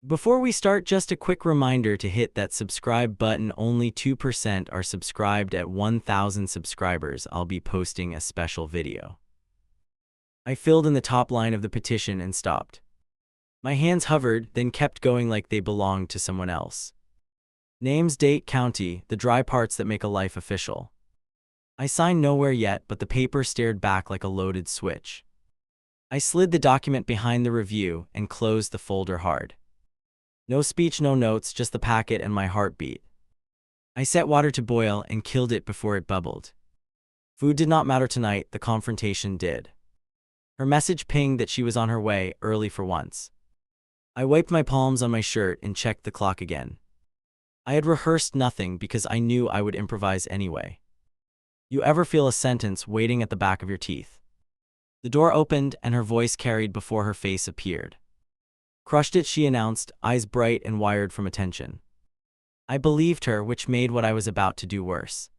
Before we start, just a quick reminder to hit that subscribe button. Only 2% are subscribed. At 1,000 subscribers, I'll be posting a special video. I filled in the top line of the petition and stopped. My hands hovered, then kept going like they belonged to someone else. Names, date, county, the dry parts that make a life official. I signed nowhere yet, but the paper stared back like a loaded switch. I slid the document behind the review and closed the folder hard. No speech, no notes, just the packet and my heartbeat. I set water to boil and killed it before it bubbled. Food did not matter tonight, the confrontation did. Her message pinged that she was on her way, early for once. I wiped my palms on my shirt and checked the clock again. I had rehearsed nothing because I knew I would improvise anyway. You ever feel a sentence waiting at the back of your teeth? The door opened and her voice carried before her face appeared. Crushed it, she announced, eyes bright and wired from attention. I believed her, which made what I was about to do worse.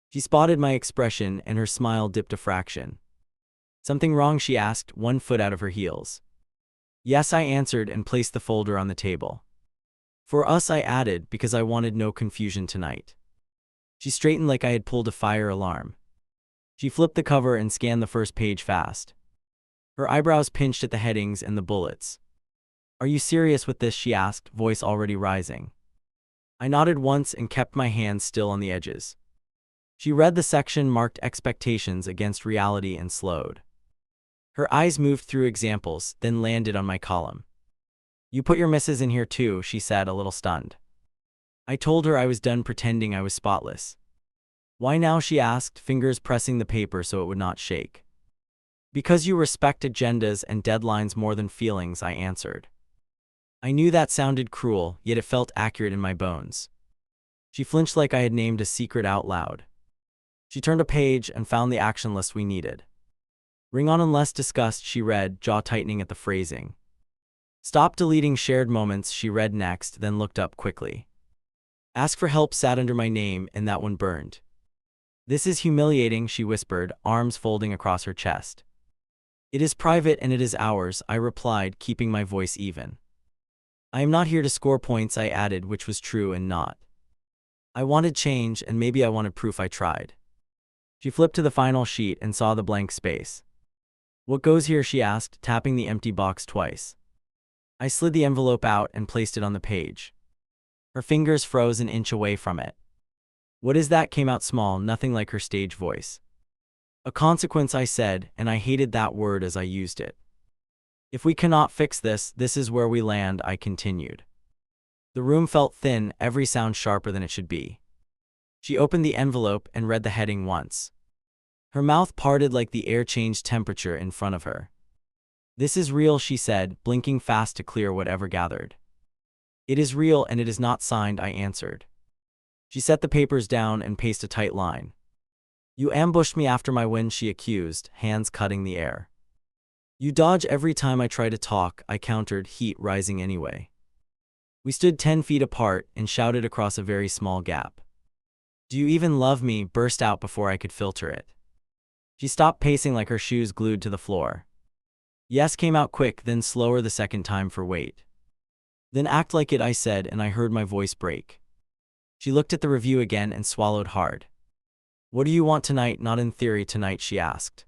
She spotted my expression and her smile dipped a fraction. Something wrong, she asked, 1 foot out of her heels. Yes, I answered and placed the folder on the table. For us, I added, because I wanted no confusion tonight. She straightened like I had pulled a fire alarm. She flipped the cover and scanned the first page fast. Her eyebrows pinched at the headings and the bullets. Are you serious with this? She asked, voice already rising. I nodded once and kept my hands still on the edges. She read the section marked expectations against reality and slowed. Her eyes moved through examples, then landed on my column. You put your missus in here too, she said, a little stunned. I told her I was done pretending I was spotless. Why now? She asked, fingers pressing the paper so it would not shake. Because you respect agendas and deadlines more than feelings, I answered. I knew that sounded cruel, yet it felt accurate in my bones. She flinched like I had named a secret out loud. She turned a page and found the action list we needed. Ring on unless discussed, she read, jaw tightening at the phrasing. Stop deleting shared moments, she read next, then looked up quickly. Ask for help sat under my name, and that one burned. This is humiliating, she whispered, arms folding across her chest. It is private and it is ours, I replied, keeping my voice even. I am not here to score points, I added, which was true and not. I wanted change, and maybe I wanted proof I tried. She flipped to the final sheet and saw the blank space. What goes here? She asked, tapping the empty box twice. I slid the envelope out and placed it on the page. Her fingers froze an inch away from it. What is that? Came out small, nothing like her stage voice. A consequence, I said, and I hated that word as I used it. If we cannot fix this, this is where we land, I continued. The room felt thin, every sound sharper than it should be. She opened the envelope and read the heading once. Her mouth parted like the air changed temperature in front of her. This is real, she said, blinking fast to clear whatever gathered. It is real and it is not signed, I answered. She set the papers down and paced a tight line. You ambushed me after my win, she accused, hands cutting the air. You dodge every time I try to talk, I countered, heat rising anyway. We stood 10 feet apart and shouted across a very small gap. Do you even love me? Burst out before I could filter it. She stopped pacing like her shoes glued to the floor. Yes came out quick, then slower the second time for wait. Then act like it, I said, and I heard my voice break. She looked at the review again and swallowed hard. What do you want tonight? Not in theory tonight, she asked.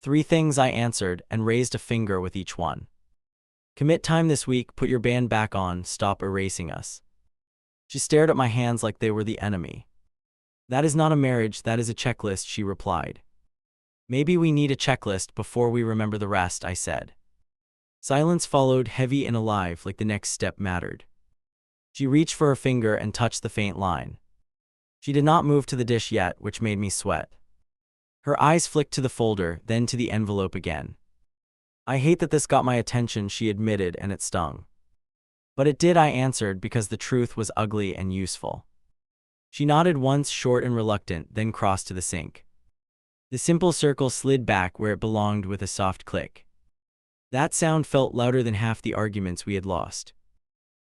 3 things, I answered, and raised a finger with each one. Commit time this week, put your band back on, stop erasing us. She stared at my hands like they were the enemy. That is not a marriage, that is a checklist, she replied. Maybe we need a checklist before we remember the rest, I said. Silence followed, heavy and alive, like the next step mattered. She reached for her finger and touched the faint line. She did not move to the dish yet, which made me sweat. Her eyes flicked to the folder, then to the envelope again. I hate that this got my attention, she admitted, and it stung. But it did, I answered, because the truth was ugly and useful. She nodded once, short and reluctant, then crossed to the sink. The simple circle slid back where it belonged with a soft click. That sound felt louder than half the arguments we had lost.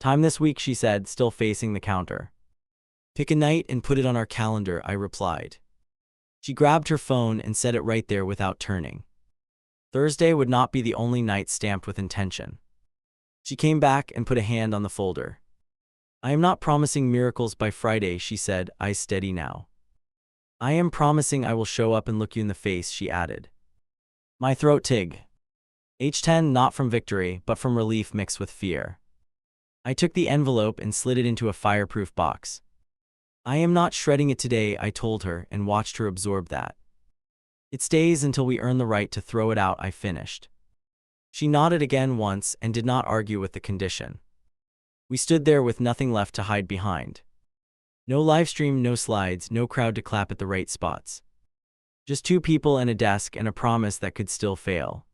Time this week, she said, still facing the counter. Pick a night and put it on our calendar, I replied. She grabbed her phone and set it right there without turning. Thursday would not be the only night stamped with intention. She came back and put a hand on the folder. I am not promising miracles by Friday, she said, eyes steady now. I am promising I will show up and look you in the face, she added. My throat tig. H10 not from victory, but from relief mixed with fear. I took the envelope and slid it into a fireproof box. I am not shredding it today, I told her, and watched her absorb that. It stays until we earn the right to throw it out, I finished. She nodded again once and did not argue with the condition. We stood there with nothing left to hide behind. No livestream, no slides, no crowd to clap at the right spots. Just two people and a desk and a promise that could still fail.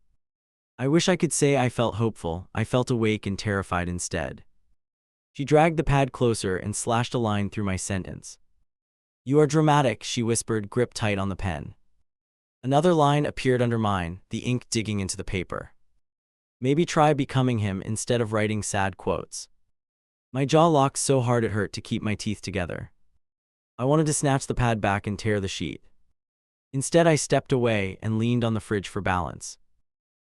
I wish I could say I felt hopeful. I felt awake and terrified instead. She dragged the pad closer and slashed a line through my sentence. You are dramatic, she whispered, grip tight on the pen. Another line appeared under mine, the ink digging into the paper. Maybe try becoming him instead of writing sad quotes. My jaw locked so hard it hurt to keep my teeth together. I wanted to snatch the pad back and tear the sheet. Instead, I stepped away and leaned on the fridge for balance.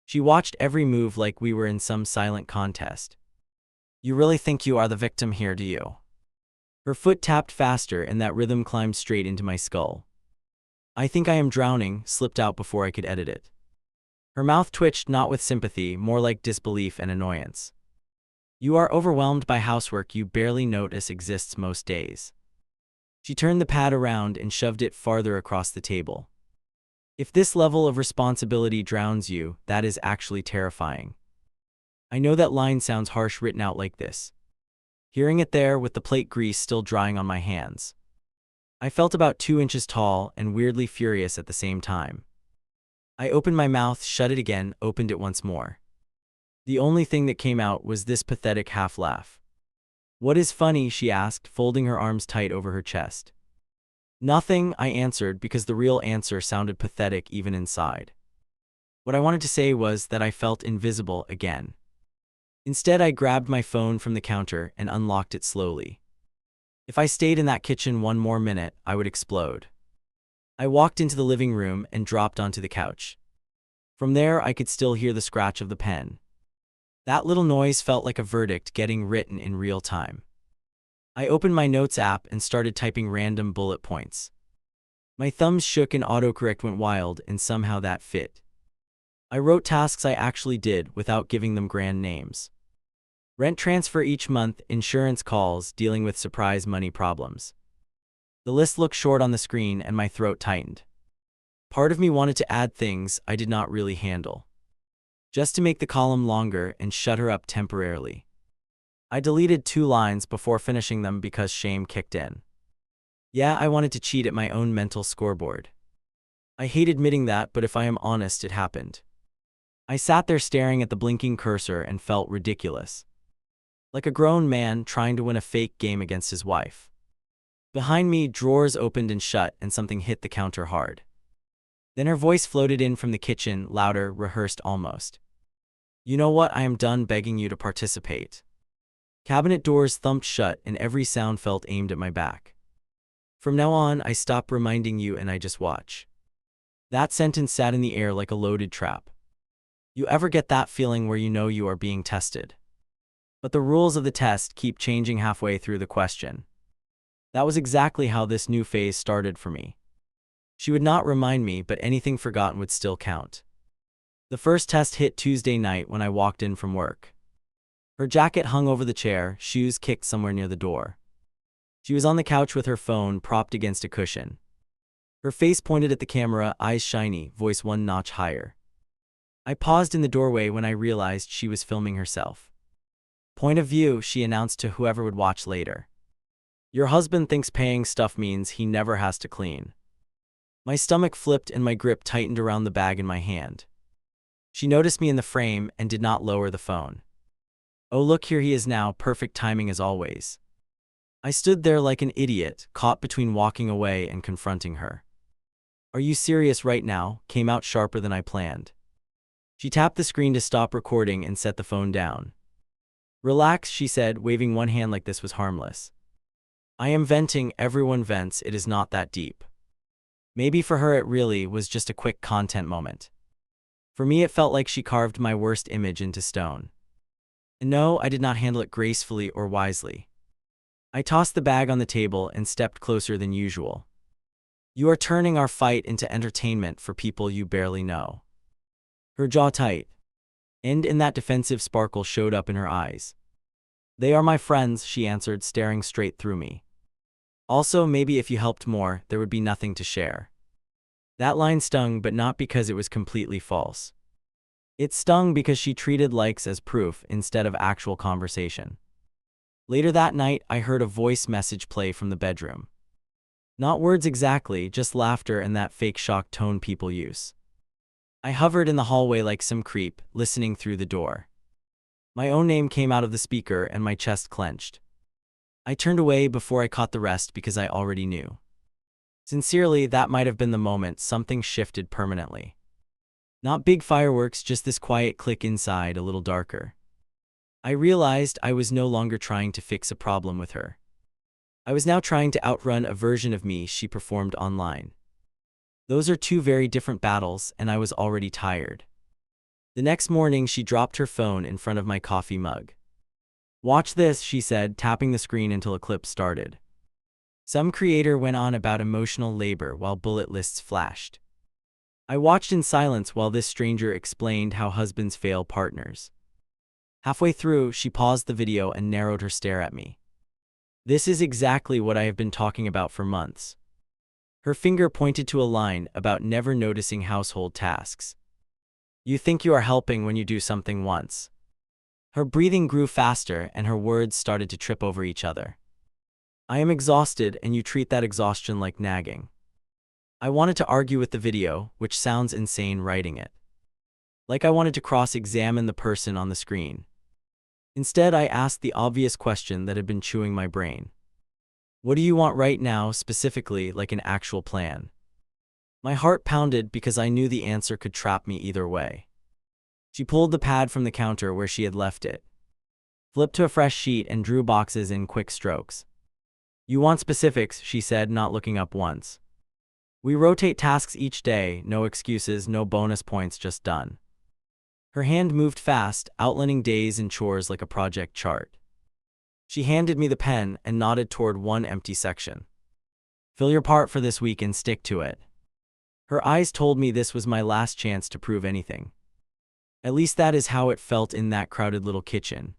She watched every move like we were in some silent contest. You really think you are the victim here, do you? Her foot tapped faster and that rhythm climbed straight into my skull. I think I am drowning, slipped out before I could edit it. Her mouth twitched, not with sympathy, more like disbelief and annoyance. You are overwhelmed by housework you barely notice exists most days. She turned the pad around and shoved it farther across the table. If this level of responsibility drowns you, that is actually terrifying. I know that line sounds harsh written out like this. Hearing it there with the plate grease still drying on my hands. I felt about 2 inches tall and weirdly furious at the same time. I opened my mouth, shut it again, opened it once more. The only thing that came out was this pathetic half-laugh. What is funny, she asked, folding her arms tight over her chest. Nothing, I answered, because the real answer sounded pathetic even inside. What I wanted to say was that I felt invisible again. Instead, I grabbed my phone from the counter and unlocked it slowly. If I stayed in that kitchen one more minute, I would explode. I walked into the living room and dropped onto the couch. From there, I could still hear the scratch of the pen. That little noise felt like a verdict getting written in real time. I opened my notes app and started typing random bullet points. My thumbs shook and autocorrect went wild, and somehow that fit. I wrote tasks I actually did without giving them grand names. Rent transfer each month, insurance calls, dealing with surprise money problems. The list looked short on the screen and my throat tightened. Part of me wanted to add things I did not really handle, just to make the column longer and shut her up temporarily. I deleted 2 lines before finishing them because shame kicked in. Yeah, I wanted to cheat at my own mental scoreboard. I hate admitting that, but if I am honest, it happened. I sat there staring at the blinking cursor and felt ridiculous. Like a grown man trying to win a fake game against his wife. Behind me, drawers opened and shut and something hit the counter hard. Then her voice floated in from the kitchen, louder, rehearsed almost. You know what? I am done begging you to participate. Cabinet doors thumped shut and every sound felt aimed at my back. From now on, I stop reminding you and I just watch. That sentence sat in the air like a loaded trap. You ever get that feeling where you know you are being tested? But the rules of the test keep changing halfway through the question. That was exactly how this new phase started for me. She would not remind me, but anything forgotten would still count. The first test hit Tuesday night when I walked in from work. Her jacket hung over the chair, shoes kicked somewhere near the door. She was on the couch with her phone propped against a cushion. Her face pointed at the camera, eyes shiny, voice 1 notch higher. I paused in the doorway when I realized she was filming herself. Point of view, she announced to whoever would watch later. Your husband thinks paying stuff means he never has to clean. My stomach flipped and my grip tightened around the bag in my hand. She noticed me in the frame and did not lower the phone. Oh look, here he is now, perfect timing as always. I stood there like an idiot, caught between walking away and confronting her. Are you serious right now? Came out sharper than I planned. She tapped the screen to stop recording and set the phone down. Relax, she said, waving one hand like this was harmless. I am venting, everyone vents, it is not that deep. Maybe for her it really was just a quick content moment. For me it felt like she carved my worst image into stone. And no, I did not handle it gracefully or wisely. I tossed the bag on the table and stepped closer than usual. You are turning our fight into entertainment for people you barely know. Her jaw tight, and in that defensive sparkle showed up in her eyes. They are my friends, she answered, staring straight through me. Also, maybe if you helped more, there would be nothing to share. That line stung, but not because it was completely false. It stung because she treated likes as proof instead of actual conversation. Later that night, I heard a voice message play from the bedroom. Not words exactly, just laughter and that fake shock tone people use. I hovered in the hallway like some creep, listening through the door. My own name came out of the speaker and my chest clenched. I turned away before I caught the rest because I already knew. Sincerely, that might have been the moment something shifted permanently. Not big fireworks, just this quiet click inside, a little darker. I realized I was no longer trying to fix a problem with her. I was now trying to outrun a version of me she performed online. Those are two very different battles, and I was already tired. The next morning, she dropped her phone in front of my coffee mug. "Watch this," she said, tapping the screen until a clip started. Some creator went on about emotional labor while bullet lists flashed. I watched in silence while this stranger explained how husbands fail partners. Halfway through, she paused the video and narrowed her stare at me. "This is exactly what I have been talking about for months." Her finger pointed to a line about never noticing household tasks. "You think you are helping when you do something once." Her breathing grew faster and her words started to trip over each other. "I am exhausted and you treat that exhaustion like nagging." I wanted to argue with the video, which sounds insane writing it. Like I wanted to cross-examine the person on the screen. Instead, I asked the obvious question that had been chewing my brain. "What do you want right now, specifically, like an actual plan?" My heart pounded because I knew the answer could trap me either way. She pulled the pad from the counter where she had left it, flipped to a fresh sheet and drew boxes in quick strokes. "You want specifics," she said, not looking up once. "We rotate tasks each day, no excuses, no bonus points, just done." Her hand moved fast, outlining days and chores like a project chart. She handed me the pen and nodded toward one empty section. "Fill your part for this week and stick to it." Her eyes told me this was my last chance to prove anything. At least that is how it felt in that crowded little kitchen.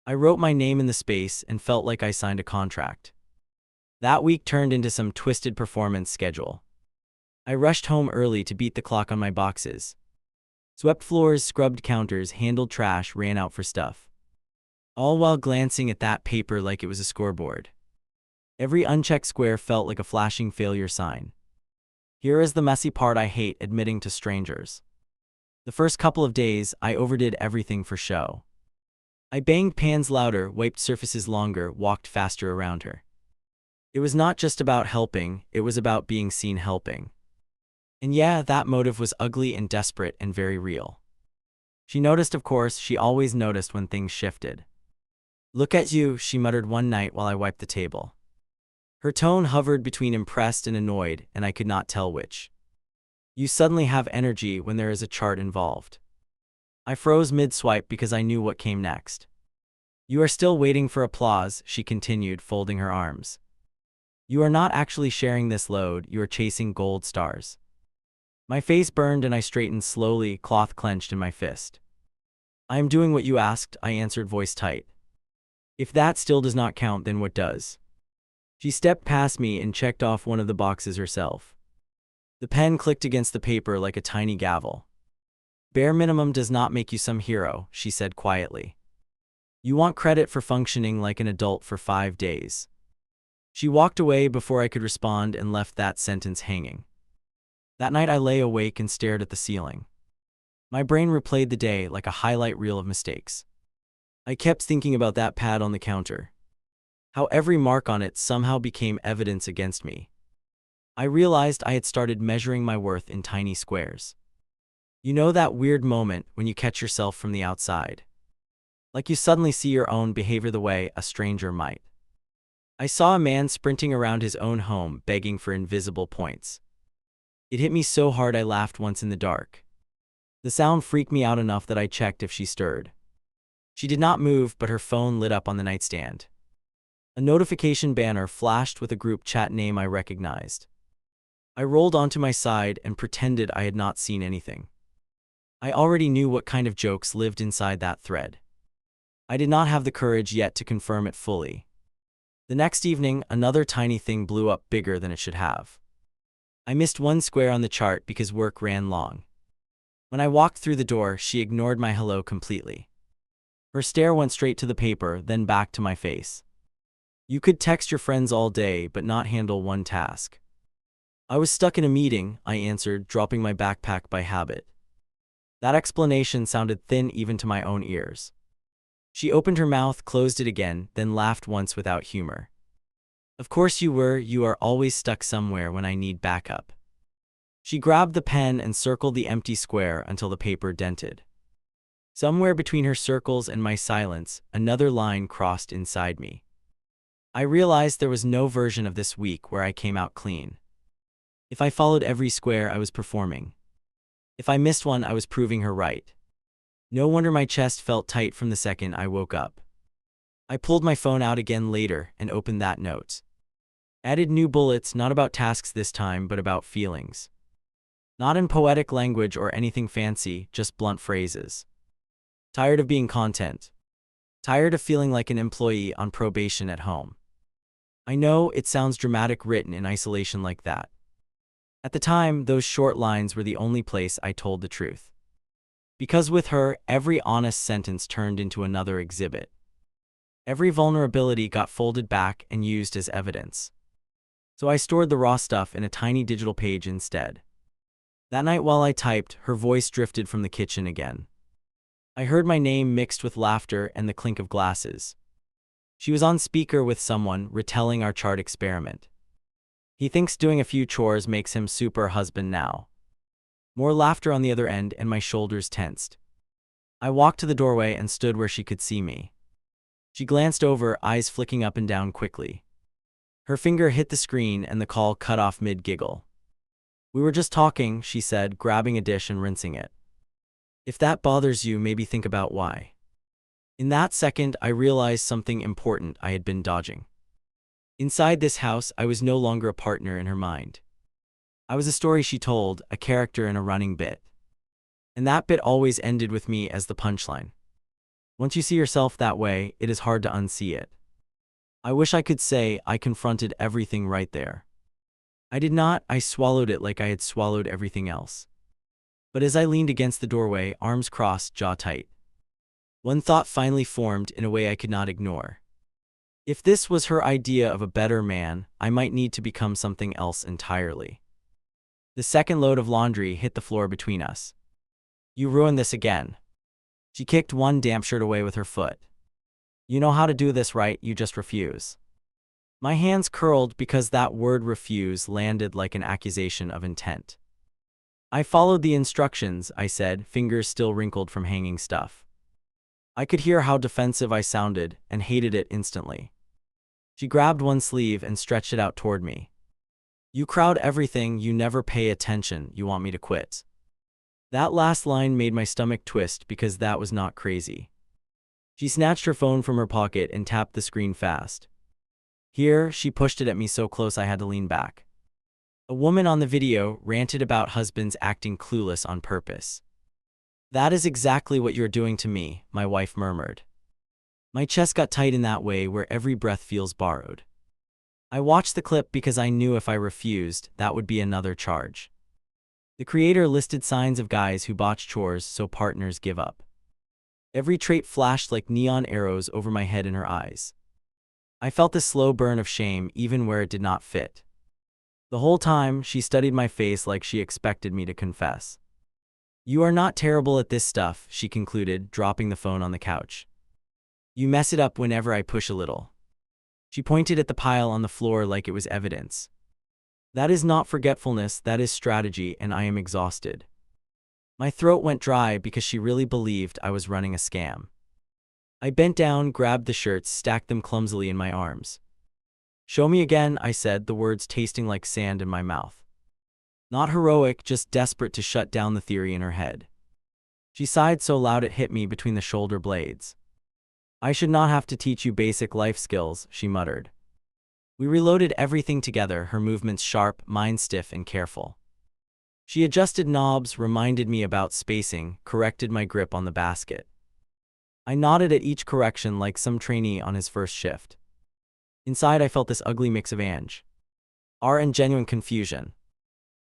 I wrote my name in the space and felt like I signed a contract. That week turned into some twisted performance schedule. I rushed home early to beat the clock on my boxes. Swept floors, scrubbed counters, handled trash, ran out for stuff. All while glancing at that paper like it was a scoreboard. Every unchecked square felt like a flashing failure sign. Here is the messy part I hate admitting to strangers. The first couple of days, I overdid everything for show. I banged pans louder, wiped surfaces longer, walked faster around her. It was not just about helping, it was about being seen helping. And yeah, that motive was ugly and desperate and very real. She noticed, of course, she always noticed when things shifted. "Look at you," she muttered one night while I wiped the table. Her tone hovered between impressed and annoyed, and I could not tell which. "You suddenly have energy when there is a chart involved." I froze mid-swipe because I knew what came next. "You are still waiting for applause," she continued, folding her arms. "You are not actually sharing this load, you are chasing gold stars." My face burned and I straightened slowly, cloth clenched in my fist. "I am doing what you asked," I answered, voice tight. "If that still does not count, then what does?" She stepped past me and checked off one of the boxes herself. The pen clicked against the paper like a tiny gavel. "Bare minimum does not make you some hero," she said quietly. "You want credit for functioning like an adult for 5 days." She walked away before I could respond and left that sentence hanging. That night I lay awake and stared at the ceiling. My brain replayed the day like a highlight reel of mistakes. I kept thinking about that pad on the counter. How every mark on it somehow became evidence against me. I realized I had started measuring my worth in tiny squares. You know that weird moment when you catch yourself from the outside? Like you suddenly see your own behavior the way a stranger might. I saw a man sprinting around his own home begging for invisible points. It hit me so hard I laughed once in the dark. The sound freaked me out enough that I checked if she stirred. She did not move, but her phone lit up on the nightstand. A notification banner flashed with a group chat name I recognized. I rolled onto my side and pretended I had not seen anything. I already knew what kind of jokes lived inside that thread. I did not have the courage yet to confirm it fully. The next evening, another tiny thing blew up bigger than it should have. I missed one square on the chart because work ran long. When I walked through the door, she ignored my hello completely. Her stare went straight to the paper, then back to my face. You could text your friends all day, but not handle one task. I was stuck in a meeting, I answered, dropping my backpack by habit. That explanation sounded thin even to my own ears. She opened her mouth, closed it again, then laughed once without humor. Of course you are always stuck somewhere when I need backup. She grabbed the pen and circled the empty square until the paper dented. Somewhere between her circles and my silence, another line crossed inside me. I realized there was no version of this week where I came out clean. If I followed every square, I was performing. If I missed one, I was proving her right. No wonder my chest felt tight from the second I woke up. I pulled my phone out again later and opened that note. Added new bullets, not about tasks this time, but about feelings. Not in poetic language or anything fancy, just blunt phrases. Tired of being content. Tired of feeling like an employee on probation at home. I know it sounds dramatic written in isolation like that. At the time, those short lines were the only place I told the truth. Because with her, every honest sentence turned into another exhibit. Every vulnerability got folded back and used as evidence. So I stored the raw stuff in a tiny digital page instead. That night while I typed, her voice drifted from the kitchen again. I heard my name mixed with laughter and the clink of glasses. She was on speaker with someone retelling our chart experiment. He thinks doing a few chores makes him super husband now. More laughter on the other end, and my shoulders tensed. I walked to the doorway and stood where she could see me. She glanced over, eyes flicking up and down quickly. Her finger hit the screen and the call cut off mid-giggle. We were just talking, she said, grabbing a dish and rinsing it. If that bothers you, maybe think about why. In that second, I realized something important I had been dodging. Inside this house, I was no longer a partner in her mind. I was a story she told, a character in a running bit. And that bit always ended with me as the punchline. Once you see yourself that way, it is hard to unsee it. I wish I could say I confronted everything right there. I did not. I swallowed it like I had swallowed everything else. But as I leaned against the doorway, arms crossed, jaw tight, one thought finally formed in a way I could not ignore. If this was her idea of a better man, I might need to become something else entirely. The second load of laundry hit the floor between us. You ruined this again. She kicked one damp shirt away with her foot. You know how to do this, right? You just refuse. My hands curled because that word refuse landed like an accusation of intent. I followed the instructions, I said, fingers still wrinkled from hanging stuff. I could hear how defensive I sounded and hated it instantly. She grabbed one sleeve and stretched it out toward me. You crowd everything, you never pay attention, you want me to quit. That last line made my stomach twist because that was not crazy. She snatched her phone from her pocket and tapped the screen fast. Here, she pushed it at me so close I had to lean back. A woman on the video ranted about husbands acting clueless on purpose. That is exactly what you're doing to me, my wife murmured. My chest got tight in that way where every breath feels borrowed. I watched the clip because I knew if I refused, that would be another charge. The creator listed signs of guys who botch chores so partners give up. Every trait flashed like neon arrows over my head and her eyes. I felt the slow burn of shame even where it did not fit. The whole time, she studied my face like she expected me to confess. You are not terrible at this stuff, she concluded, dropping the phone on the couch. You mess it up whenever I push a little. She pointed at the pile on the floor like it was evidence. That is not forgetfulness, that is strategy, and I am exhausted. My throat went dry because she really believed I was running a scam. I bent down, grabbed the shirts, stacked them clumsily in my arms. Show me again, I said, the words tasting like sand in my mouth. Not heroic, just desperate to shut down the theory in her head. She sighed so loud it hit me between the shoulder blades. I should not have to teach you basic life skills, she muttered. We reloaded everything together, her movements sharp, mine stiff and careful. She adjusted knobs, reminded me about spacing, corrected my grip on the basket. I nodded at each correction like some trainee on his first shift. Inside I felt this ugly mix of anger and genuine confusion.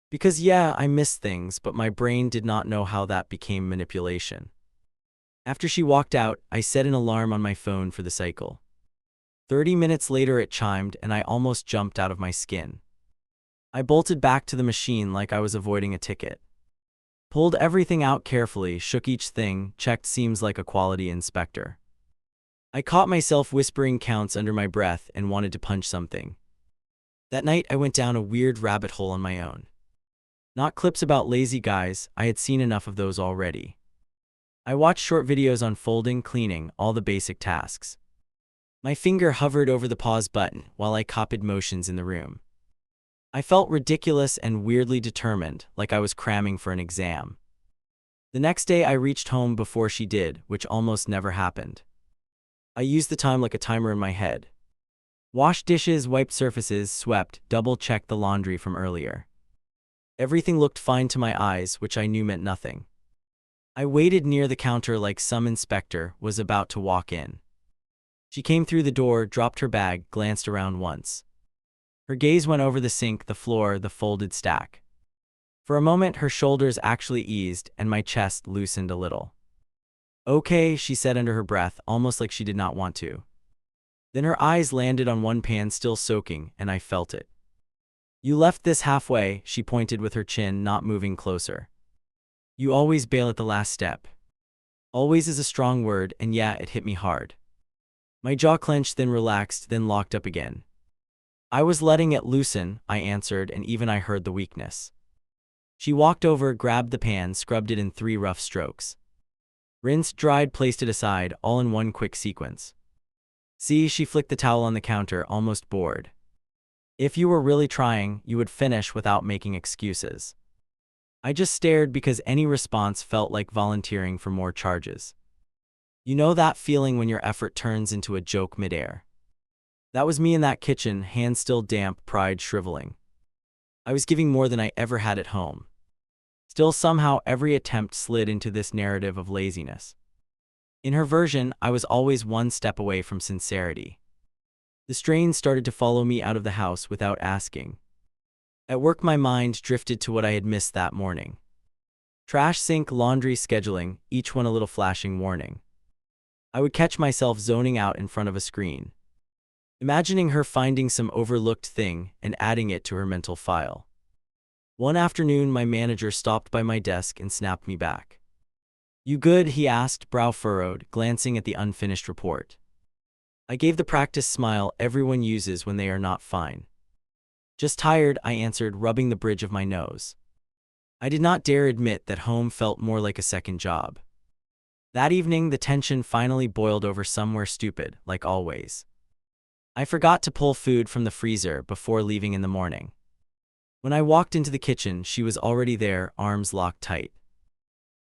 Because yeah, I missed things, but my brain did not know how that became manipulation. After she walked out, I set an alarm on my phone for the cycle. 30 minutes later it chimed and I almost jumped out of my skin. I bolted back to the machine like I was avoiding a ticket. Pulled everything out carefully, shook each thing, checked seams like a quality inspector. I caught myself whispering counts under my breath and wanted to punch something. That night I went down a weird rabbit hole on my own. Not clips about lazy guys, I had seen enough of those already. I watched short videos on folding, cleaning, all the basic tasks. My finger hovered over the pause button while I copied motions in the room. I felt ridiculous and weirdly determined, like I was cramming for an exam. The next day I reached home before she did, which almost never happened. I used the time like a timer in my head. Washed dishes, wiped surfaces, swept, double-checked the laundry from earlier. Everything looked fine to my eyes, which I knew meant nothing. I waited near the counter like some inspector was about to walk in. She came through the door, dropped her bag, glanced around once. Her gaze went over the sink, the floor, the folded stack. For a moment, her shoulders actually eased and my chest loosened a little. Okay, she said under her breath, almost like she did not want to. Then her eyes landed on one pan still soaking, and I felt it. You left this halfway, she pointed with her chin not moving closer. You always bail at the last step. Always is a strong word, and yeah, it hit me hard. My jaw clenched, then relaxed, then locked up again. I was letting it loosen, I answered, and even I heard the weakness. She walked over, grabbed the pan, scrubbed it in 3 rough strokes. Rinsed, dried, placed it aside, all in one quick sequence. See, she flicked the towel on the counter, almost bored. If you were really trying, you would finish without making excuses. I just stared because any response felt like volunteering for more charges. You know that feeling when your effort turns into a joke midair? That was me in that kitchen, hands still damp, pride shriveling. I was giving more than I ever had at home. Still, somehow, every attempt slid into this narrative of laziness. In her version, I was always one step away from sincerity. The strain started to follow me out of the house without asking. At work, my mind drifted to what I had missed that morning. Trash, sink, laundry, scheduling, each one a little flashing warning. I would catch myself zoning out in front of a screen, imagining her finding some overlooked thing and adding it to her mental file. One afternoon, my manager stopped by my desk and snapped me back. You good? He asked, brow furrowed, glancing at the unfinished report. I gave the practice smile everyone uses when they are not fine. Just tired, I answered, rubbing the bridge of my nose. I did not dare admit that home felt more like a second job. That evening, the tension finally boiled over somewhere stupid, like always. I forgot to pull food from the freezer before leaving in the morning. When I walked into the kitchen, she was already there, arms locked tight.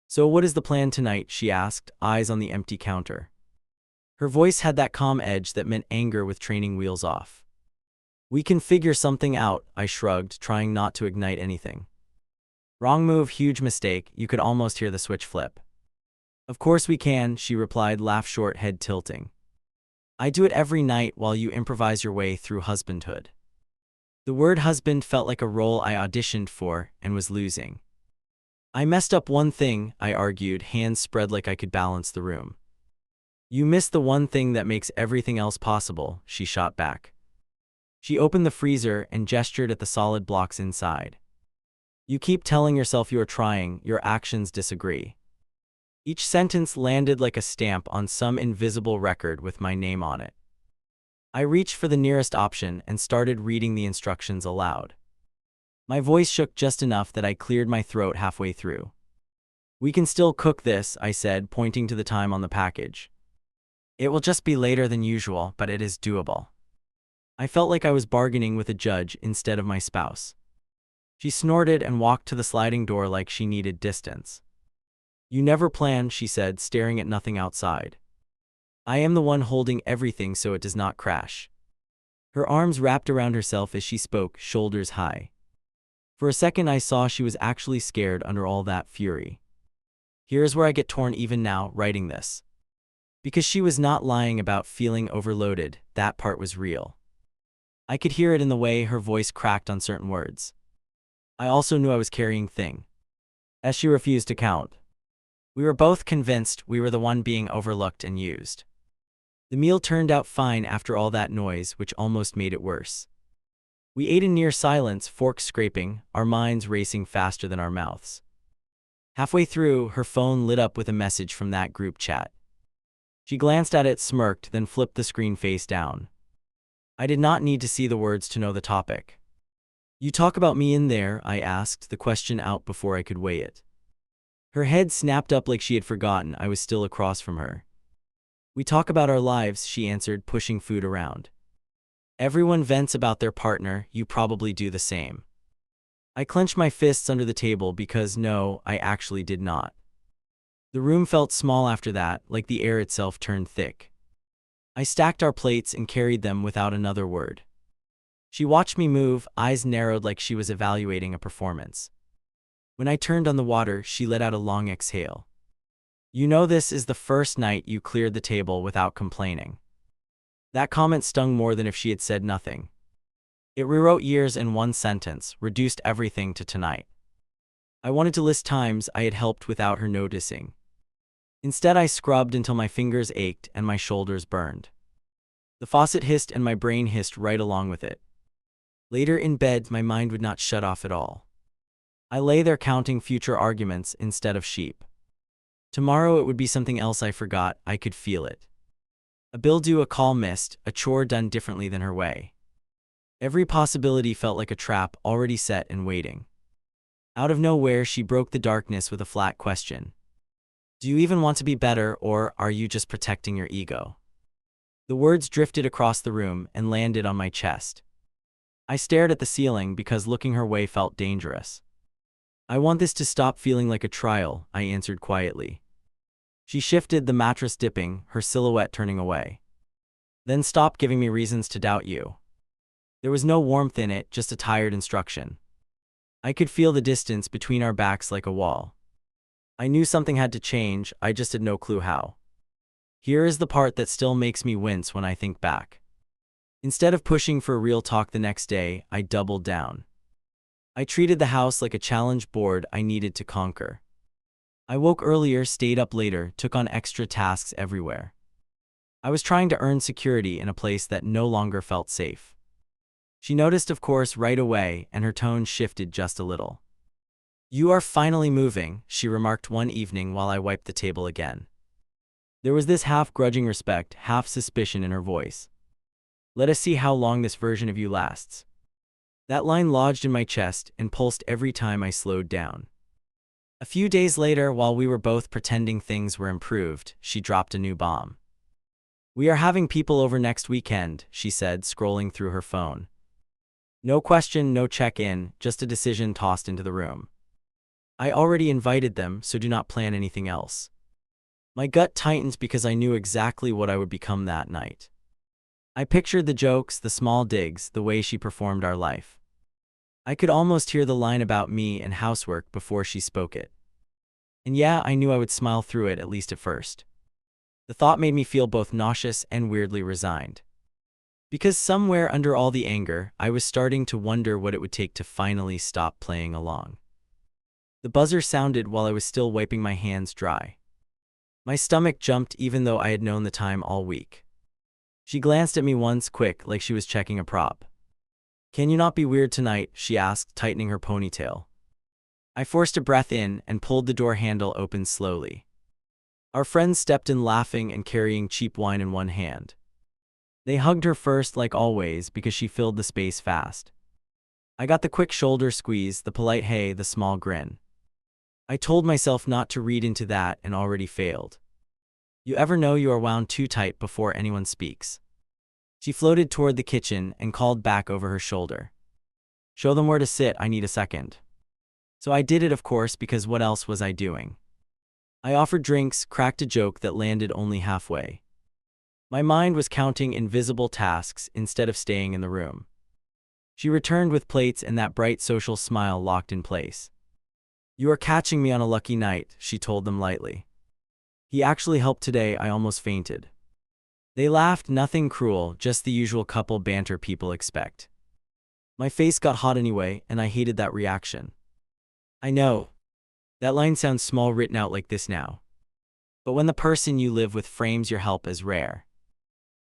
So what is the plan tonight? She asked, eyes on the empty counter. Her voice had that calm edge that meant anger with training wheels off. We can figure something out, I shrugged, trying not to ignite anything. Wrong move, huge mistake, you could almost hear the switch flip. Of course we can, she replied, laugh short, head tilting. I do it every night while you improvise your way through husbandhood. The word husband felt like a role I auditioned for and was losing. I messed up one thing, I argued, hands spread like I could balance the room. You missed the one thing that makes everything else possible, she shot back. She opened the freezer and gestured at the solid blocks inside. You keep telling yourself you are trying, your actions disagree. Each sentence landed like a stamp on some invisible record with my name on it. I reached for the nearest option and started reading the instructions aloud. My voice shook just enough that I cleared my throat halfway through. We can still cook this, I said, pointing to the time on the package. It will just be later than usual, but it is doable. I felt like I was bargaining with a judge instead of my spouse. She snorted and walked to the sliding door like she needed distance. You never plan, she said, staring at nothing outside. I am the one holding everything so it does not crash. Her arms wrapped around herself as she spoke, shoulders high. For a second I saw she was actually scared under all that fury. Here's where I get torn even now, writing this. Because she was not lying about feeling overloaded, that part was real. I could hear it in the way her voice cracked on certain words. I also knew I was carrying thing. As she refused to count. We were both convinced we were the one being overlooked and used. The meal turned out fine after all that noise, which almost made it worse. We ate in near silence, forks scraping, our minds racing faster than our mouths. Halfway through, her phone lit up with a message from that group chat. She glanced at it, smirked, then flipped the screen face down. I did not need to see the words to know the topic. You talk about me in there, I asked, the question out before I could weigh it. Her head snapped up like she had forgotten I was still across from her. We talk about our lives, she answered, pushing food around. Everyone vents about their partner, you probably do the same. I clenched my fists under the table because no, I actually did not. The room felt small after that, like the air itself turned thick. I stacked our plates and carried them without another word. She watched me move, eyes narrowed like she was evaluating a performance. When I turned on the water, she let out a long exhale. You know, this is the first night you cleared the table without complaining. That comment stung more than if she had said nothing. It rewrote years in one sentence, reduced everything to tonight. I wanted to list times I had helped without her noticing. Instead, I scrubbed until my fingers ached and my shoulders burned. The faucet hissed and my brain hissed right along with it. Later in bed, my mind would not shut off at all. I lay there counting future arguments instead of sheep. Tomorrow it would be something else I forgot, I could feel it. A bill due, a call missed, a chore done differently than her way. Every possibility felt like a trap already set and waiting. Out of nowhere, she broke the darkness with a flat question. Do you even want to be better, or are you just protecting your ego? The words drifted across the room and landed on my chest. I stared at the ceiling because looking her way felt dangerous. I want this to stop feeling like a trial, I answered quietly. She shifted, the mattress dipping, her silhouette turning away. Then stop giving me reasons to doubt you. There was no warmth in it, just a tired instruction. I could feel the distance between our backs like a wall. I knew something had to change, I just had no clue how. Here is the part that still makes me wince when I think back. Instead of pushing for real talk the next day, I doubled down. I treated the house like a challenge board I needed to conquer. I woke earlier, stayed up later, took on extra tasks everywhere. I was trying to earn security in a place that no longer felt safe. She noticed, of course, right away, and her tone shifted just a little. You are finally moving, she remarked one evening while I wiped the table again. There was this half-grudging respect, half-suspicion in her voice. Let us see how long this version of you lasts. That line lodged in my chest and pulsed every time I slowed down. A few days later, while we were both pretending things were improved, she dropped a new bomb. We are having people over next weekend, she said, scrolling through her phone. No question, no check-in, just a decision tossed into the room. I already invited them, so do not plan anything else. My gut tightened because I knew exactly what I would become that night. I pictured the jokes, the small digs, the way she performed our life. I could almost hear the line about me and housework before she spoke it. And yeah, I knew I would smile through it, at least at first. The thought made me feel both nauseous and weirdly resigned. Because somewhere under all the anger, I was starting to wonder what it would take to finally stop playing along. The buzzer sounded while I was still wiping my hands dry. My stomach jumped even though I had known the time all week. She glanced at me once, quick, like she was checking a prop. Can you not be weird tonight? She asked, tightening her ponytail. I forced a breath in and pulled the door handle open slowly. Our friends stepped in, laughing and carrying cheap wine in one hand. They hugged her first, like always, because she filled the space fast. I got the quick shoulder squeeze, the polite hey, the small grin. I told myself not to read into that and already failed. You ever know you are wound too tight before anyone speaks? She floated toward the kitchen and called back over her shoulder. Show them where to sit, I need a second. So I did it, of course, because what else was I doing? I offered drinks, cracked a joke that landed only halfway. My mind was counting invisible tasks instead of staying in the room. She returned with plates and that bright social smile locked in place. "You are catching me on a lucky night," she told them lightly. "He actually helped today, I almost fainted." They laughed, nothing cruel, just the usual couple banter people expect. My face got hot anyway, and I hated that reaction. I know. That line sounds small written out like this now. But when the person you live with frames your help as rare,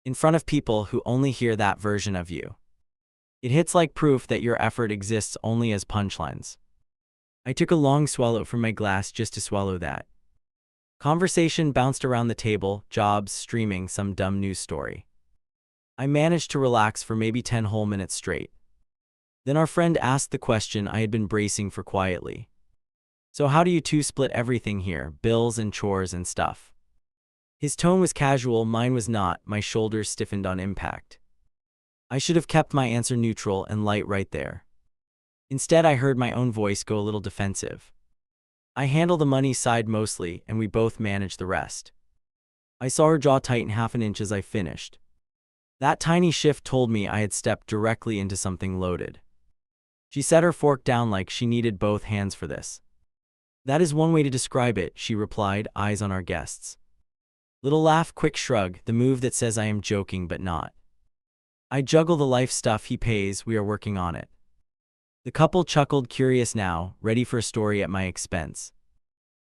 in front of people who only hear that version of you, it hits like proof that your effort exists only as punchlines. I took a long swallow from my glass just to swallow that. Conversation bounced around the table, jobs, streaming, some dumb news story. I managed to relax for maybe 10 whole minutes straight. Then our friend asked the question I had been bracing for quietly. "So how do you two split everything here, bills and chores and stuff?" His tone was casual, mine was not, my shoulders stiffened on impact. I should have kept my answer neutral and light right there. Instead, I heard my own voice go a little defensive. "I handle the money side mostly, and we both manage the rest." I saw her jaw tighten half an inch as I finished. That tiny shift told me I had stepped directly into something loaded. She set her fork down like she needed both hands for this. "That is one way to describe it," she replied, eyes on our guests. Little laugh, quick shrug, the move that says I am joking but not. "I juggle the life stuff, he pays, we are working on it." The couple chuckled, curious now, ready for a story at my expense.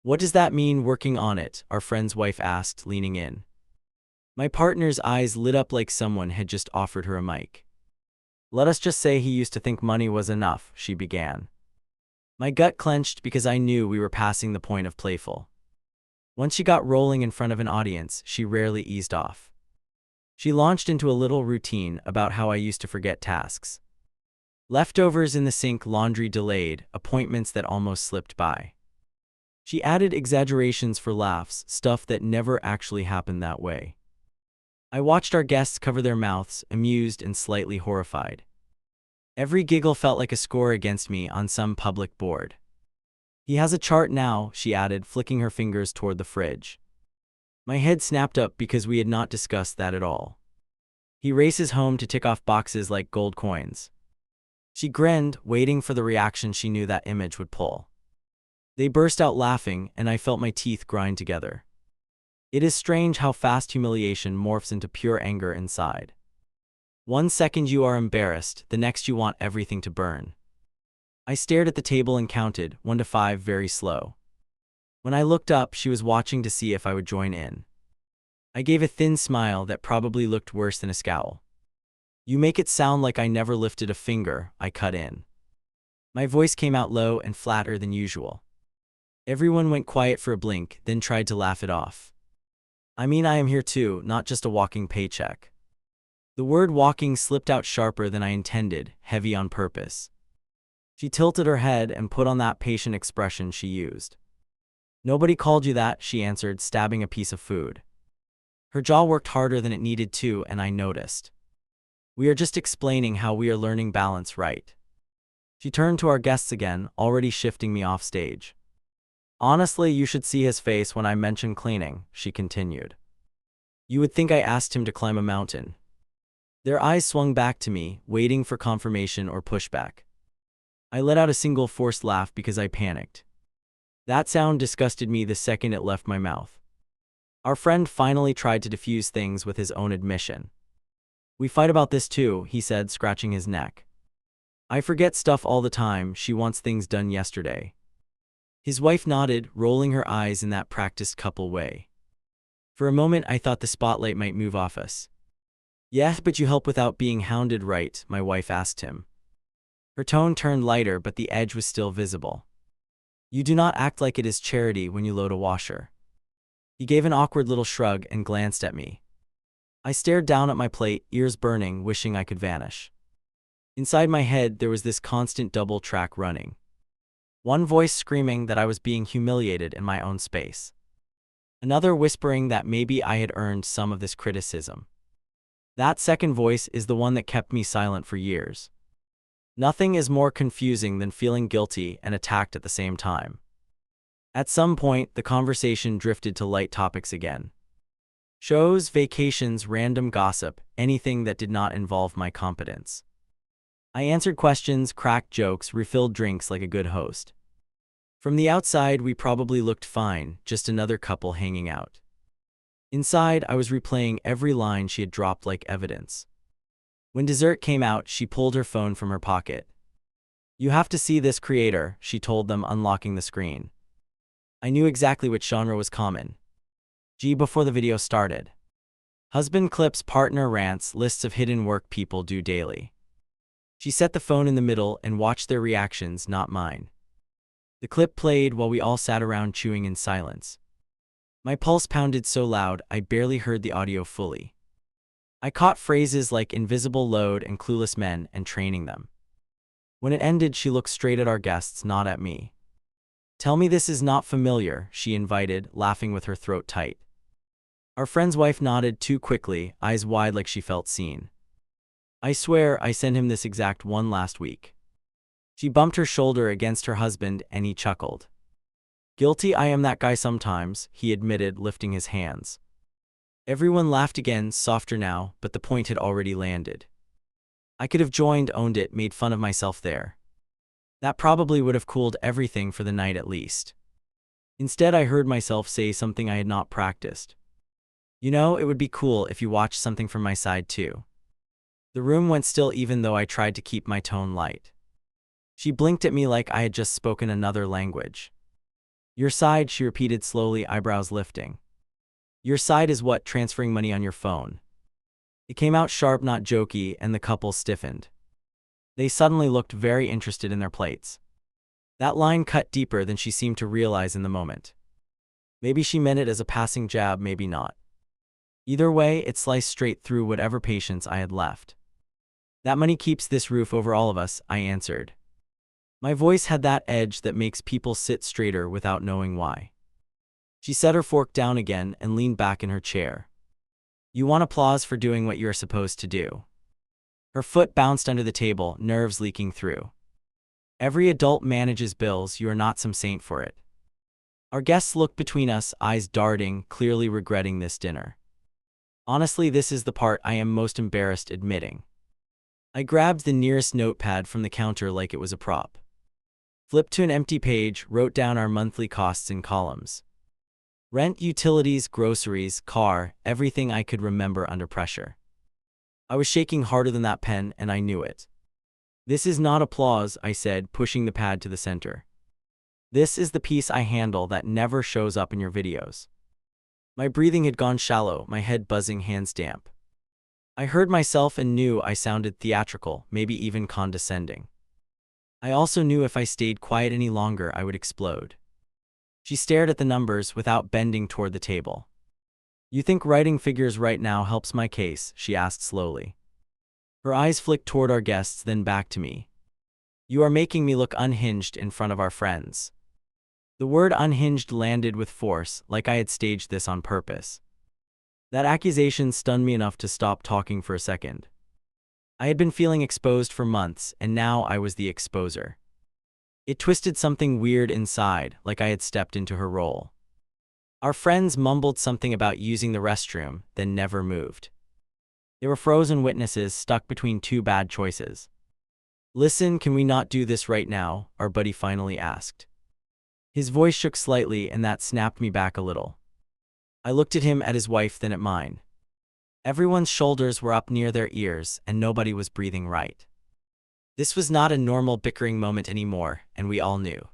"What does that mean, working on it?" our friend's wife asked, leaning in. My partner's eyes lit up like someone had just offered her a mic. "Let us just say he used to think money was enough," she began. My gut clenched because I knew we were passing the point of playful. Once she got rolling in front of an audience, she rarely eased off. She launched into a little routine about how I used to forget tasks. Leftovers in the sink, laundry delayed, appointments that almost slipped by. She added exaggerations for laughs, stuff that never actually happened that way. I watched our guests cover their mouths, amused and slightly horrified. Every giggle felt like a score against me on some public board. "He has a chart now," she added, flicking her fingers toward the fridge. My head snapped up because we had not discussed that at all. "He races home to tick off boxes like gold coins." She grinned, waiting for the reaction she knew that image would pull. They burst out laughing, and I felt my teeth grind together. It is strange how fast humiliation morphs into pure anger inside. One second you are embarrassed, the next you want everything to burn. I stared at the table and counted, 1 to 5, very slow. When I looked up, she was watching to see if I would join in. I gave a thin smile that probably looked worse than a scowl. "You make it sound like I never lifted a finger," I cut in. My voice came out low and flatter than usual. Everyone went quiet for a blink, then tried to laugh it off. "I mean, I am here too, not just a walking paycheck." The word walking slipped out sharper than I intended, heavy on purpose. She tilted her head and put on that patient expression she used. "Nobody called you that," she answered, stabbing a piece of food. Her jaw worked harder than it needed to, and I noticed. "We are just explaining how we are learning balance, right?" She turned to our guests again, already shifting me off stage. "Honestly, you should see his face when I mentioned cleaning," she continued. "You would think I asked him to climb a mountain." Their eyes swung back to me, waiting for confirmation or pushback. I let out a single forced laugh because I panicked. That sound disgusted me the second it left my mouth. Our friend finally tried to defuse things with his own admission. "We fight about this too," he said, scratching his neck. "I forget stuff all the time, she wants things done yesterday." His wife nodded, rolling her eyes in that practiced couple way. For a moment I thought the spotlight might move off us. "Yes, but you help without being hounded, right?" my wife asked him. Her tone turned lighter, but the edge was still visible. "You do not act like it is charity when you load a washer." He gave an awkward little shrug and glanced at me. I stared down at my plate, ears burning, wishing I could vanish. Inside my head there was this constant double track running. One voice screaming that I was being humiliated in my own space. Another whispering that maybe I had earned some of this criticism. That second voice is the one that kept me silent for years. Nothing is more confusing than feeling guilty and attacked at the same time. At some point, the conversation drifted to light topics again. Shows, vacations, random gossip, anything that did not involve my competence. I answered questions, cracked jokes, refilled drinks like a good host. From the outside, we probably looked fine, just another couple hanging out. Inside, I was replaying every line she had dropped like evidence. When dessert came out, she pulled her phone from her pocket. "You have to see this creator," she told them, unlocking the screen. I knew exactly which genre was common. Before the video started. Husband clips, partner rants, lists of hidden work people do daily. She set the phone in the middle and watched their reactions, not mine. The clip played while we all sat around chewing in silence. My pulse pounded so loud I barely heard the audio fully. I caught phrases like invisible load and clueless men and training them. When it ended, she looked straight at our guests, not at me. "Tell me this is not familiar," she invited, laughing with her throat tight. Our friend's wife nodded too quickly, eyes wide like she felt seen. "I swear I sent him this exact one last week." She bumped her shoulder against her husband and he chuckled. "Guilty, I am that guy sometimes," he admitted, lifting his hands. Everyone laughed again, softer now, but the point had already landed. I could have joined, owned it, made fun of myself there. That probably would have cooled everything for the night at least. Instead, I heard myself say something I had not practiced. "You know, it would be cool if you watched something from my side too." The room went still even though I tried to keep my tone light. She blinked at me like I had just spoken another language. "Your side," she repeated slowly, eyebrows lifting. "Your side is what, transferring money on your phone?" It came out sharp, not jokey, and the couple stiffened. They suddenly looked very interested in their plates. That line cut deeper than she seemed to realize in the moment. Maybe she meant it as a passing jab, maybe not. Either way, it sliced straight through whatever patience I had left. "That money keeps this roof over all of us," I answered. My voice had that edge that makes people sit straighter without knowing why. She set her fork down again and leaned back in her chair. "You want applause for doing what you're supposed to do." Her foot bounced under the table, nerves leaking through. "Every adult manages bills, you are not some saint for it." Our guests looked between us, eyes darting, clearly regretting this dinner. Honestly, this is the part I am most embarrassed admitting. I grabbed the nearest notepad from the counter like it was a prop. Flipped to an empty page, wrote down our monthly costs in columns. Rent, utilities, groceries, car, everything I could remember under pressure. I was shaking harder than that pen, and I knew it. "This is not applause," I said, pushing the pad to the center. "This is the piece I handle that never shows up in your videos." My breathing had gone shallow, my head buzzing, hands damp. I heard myself and knew I sounded theatrical, maybe even condescending. I also knew if I stayed quiet any longer, I would explode. She stared at the numbers without bending toward the table. "You think writing figures right now helps my case?" she asked slowly. Her eyes flicked toward our guests, then back to me. "You are making me look unhinged in front of our friends." The word unhinged landed with force, like I had staged this on purpose. That accusation stunned me enough to stop talking for a second. I had been feeling exposed for months, and now I was the exposer. It twisted something weird inside, like I had stepped into her role. Our friends mumbled something about using the restroom, then never moved. They were frozen witnesses stuck between two bad choices. "Listen, can we not do this right now?" our buddy finally asked. His voice shook slightly, and that snapped me back a little. I looked at him, at his wife, then at mine. Everyone's shoulders were up near their ears, and nobody was breathing right. This was not a normal bickering moment anymore, and we all knew.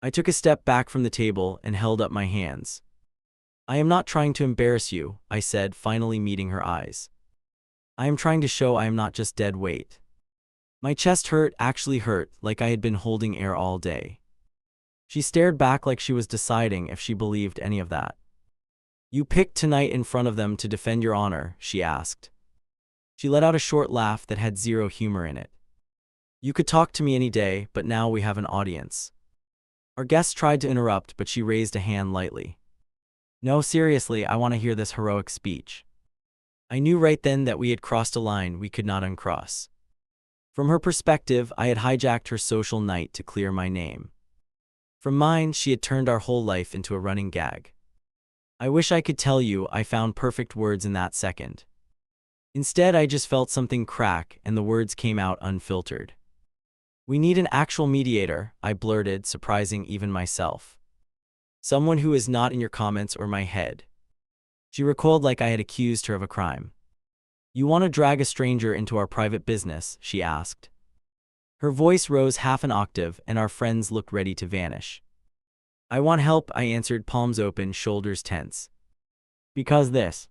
I took a step back from the table and held up my hands. "I am not trying to embarrass you," I said, finally meeting her eyes. "I am trying to show I am not just dead weight." My chest hurt, actually hurt, like I had been holding air all day. She stared back like she was deciding if she believed any of that. "You picked tonight in front of them to defend your honor?" she asked. She let out a short laugh that had zero humor in it. "You could talk to me any day, but now we have an audience." Our guest tried to interrupt, but she raised a hand lightly. "No, seriously, I want to hear this heroic speech." I knew right then that we had crossed a line we could not uncross. From her perspective, I had hijacked her social night to clear my name. From mine, she had turned our whole life into a running gag. I wish I could tell you I found perfect words in that second. Instead, I just felt something crack and the words came out unfiltered. We need an actual mediator, I blurted, surprising even myself. Someone who is not in your comments or my head. She recoiled like I had accused her of a crime. You want to drag a stranger into our private business? She asked. Her voice rose half an octave and our friends looked ready to vanish. I want help, I answered, palms open, shoulders tense. Because this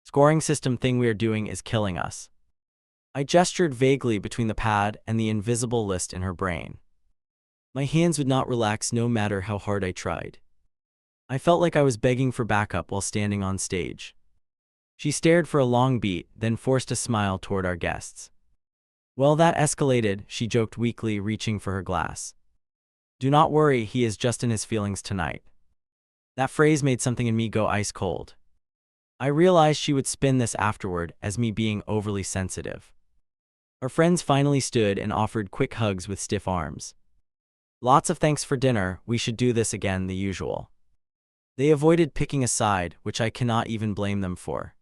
scoring system thing we are doing is killing us. I gestured vaguely between the pad and the invisible list in her brain. My hands would not relax no matter how hard I tried. I felt like I was begging for backup while standing on stage. She stared for a long beat, then forced a smile toward our guests. Well, that escalated, she joked weakly, reaching for her glass. Do not worry, he is just in his feelings tonight. That phrase made something in me go ice cold. I realized she would spin this afterward as me being overly sensitive. Our friends finally stood and offered quick hugs with stiff arms. Lots of thanks for dinner, we should do this again, the usual. They avoided picking a side, which I cannot even blame them for.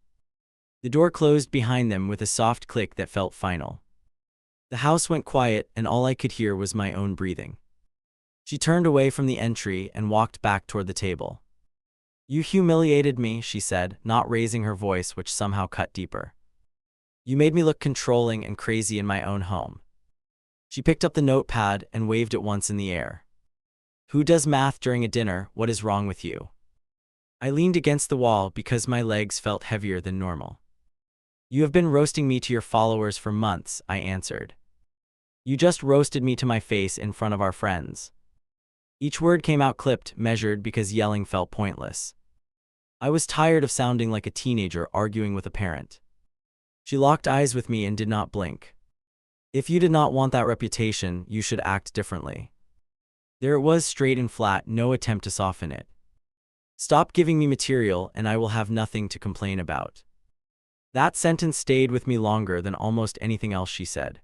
The door closed behind them with a soft click that felt final. The house went quiet and all I could hear was my own breathing. She turned away from the entry and walked back toward the table. You humiliated me, she said, not raising her voice, which somehow cut deeper. You made me look controlling and crazy in my own home. She picked up the notepad and waved it once in the air. Who does math during a dinner? What is wrong with you? I leaned against the wall because my legs felt heavier than normal. You have been roasting me to your followers for months, I answered. You just roasted me to my face in front of our friends. Each word came out clipped, measured, because yelling felt pointless. I was tired of sounding like a teenager arguing with a parent. She locked eyes with me and did not blink. If you did not want that reputation, you should act differently. There it was, straight and flat, no attempt to soften it. Stop giving me material and I will have nothing to complain about. That sentence stayed with me longer than almost anything else she said.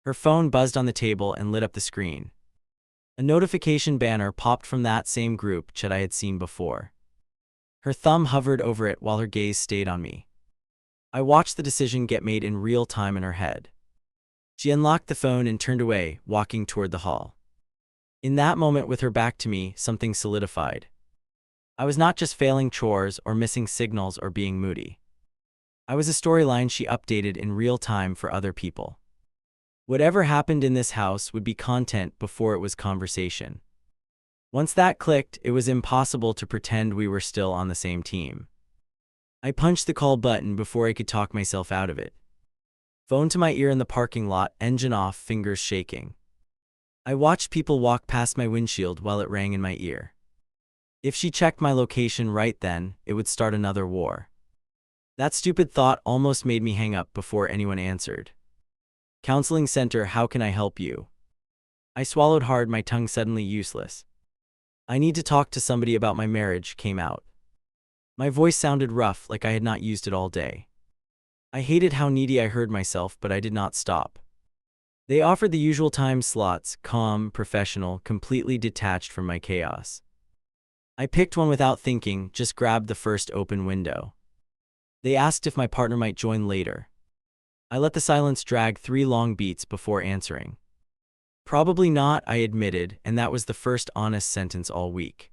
Her phone buzzed on the table and lit up the screen. A notification banner popped from that same group chat I had seen before. Her thumb hovered over it while her gaze stayed on me. I watched the decision get made in real time in her head. She unlocked the phone and turned away, walking toward the hall. In that moment, with her back to me, something solidified. I was not just failing chores or missing signals or being moody. I was a storyline she updated in real time for other people. Whatever happened in this house would be content before it was conversation. Once that clicked, it was impossible to pretend we were still on the same team. I punched the call button before I could talk myself out of it. Phone to my ear in the parking lot, engine off, fingers shaking. I watched people walk past my windshield while it rang in my ear. If she checked my location right then, it would start another war. That stupid thought almost made me hang up before anyone answered. Counseling center, how can I help you? I swallowed hard, my tongue suddenly useless. I need to talk to somebody about my marriage, came out. My voice sounded rough, like I had not used it all day. I hated how needy I heard myself, but I did not stop. They offered the usual time slots, calm, professional, completely detached from my chaos. I picked one without thinking, just grabbed the first open window. They asked if my partner might join later. I let the silence drag 3 long beats before answering. Probably not, I admitted, and that was the first honest sentence all week.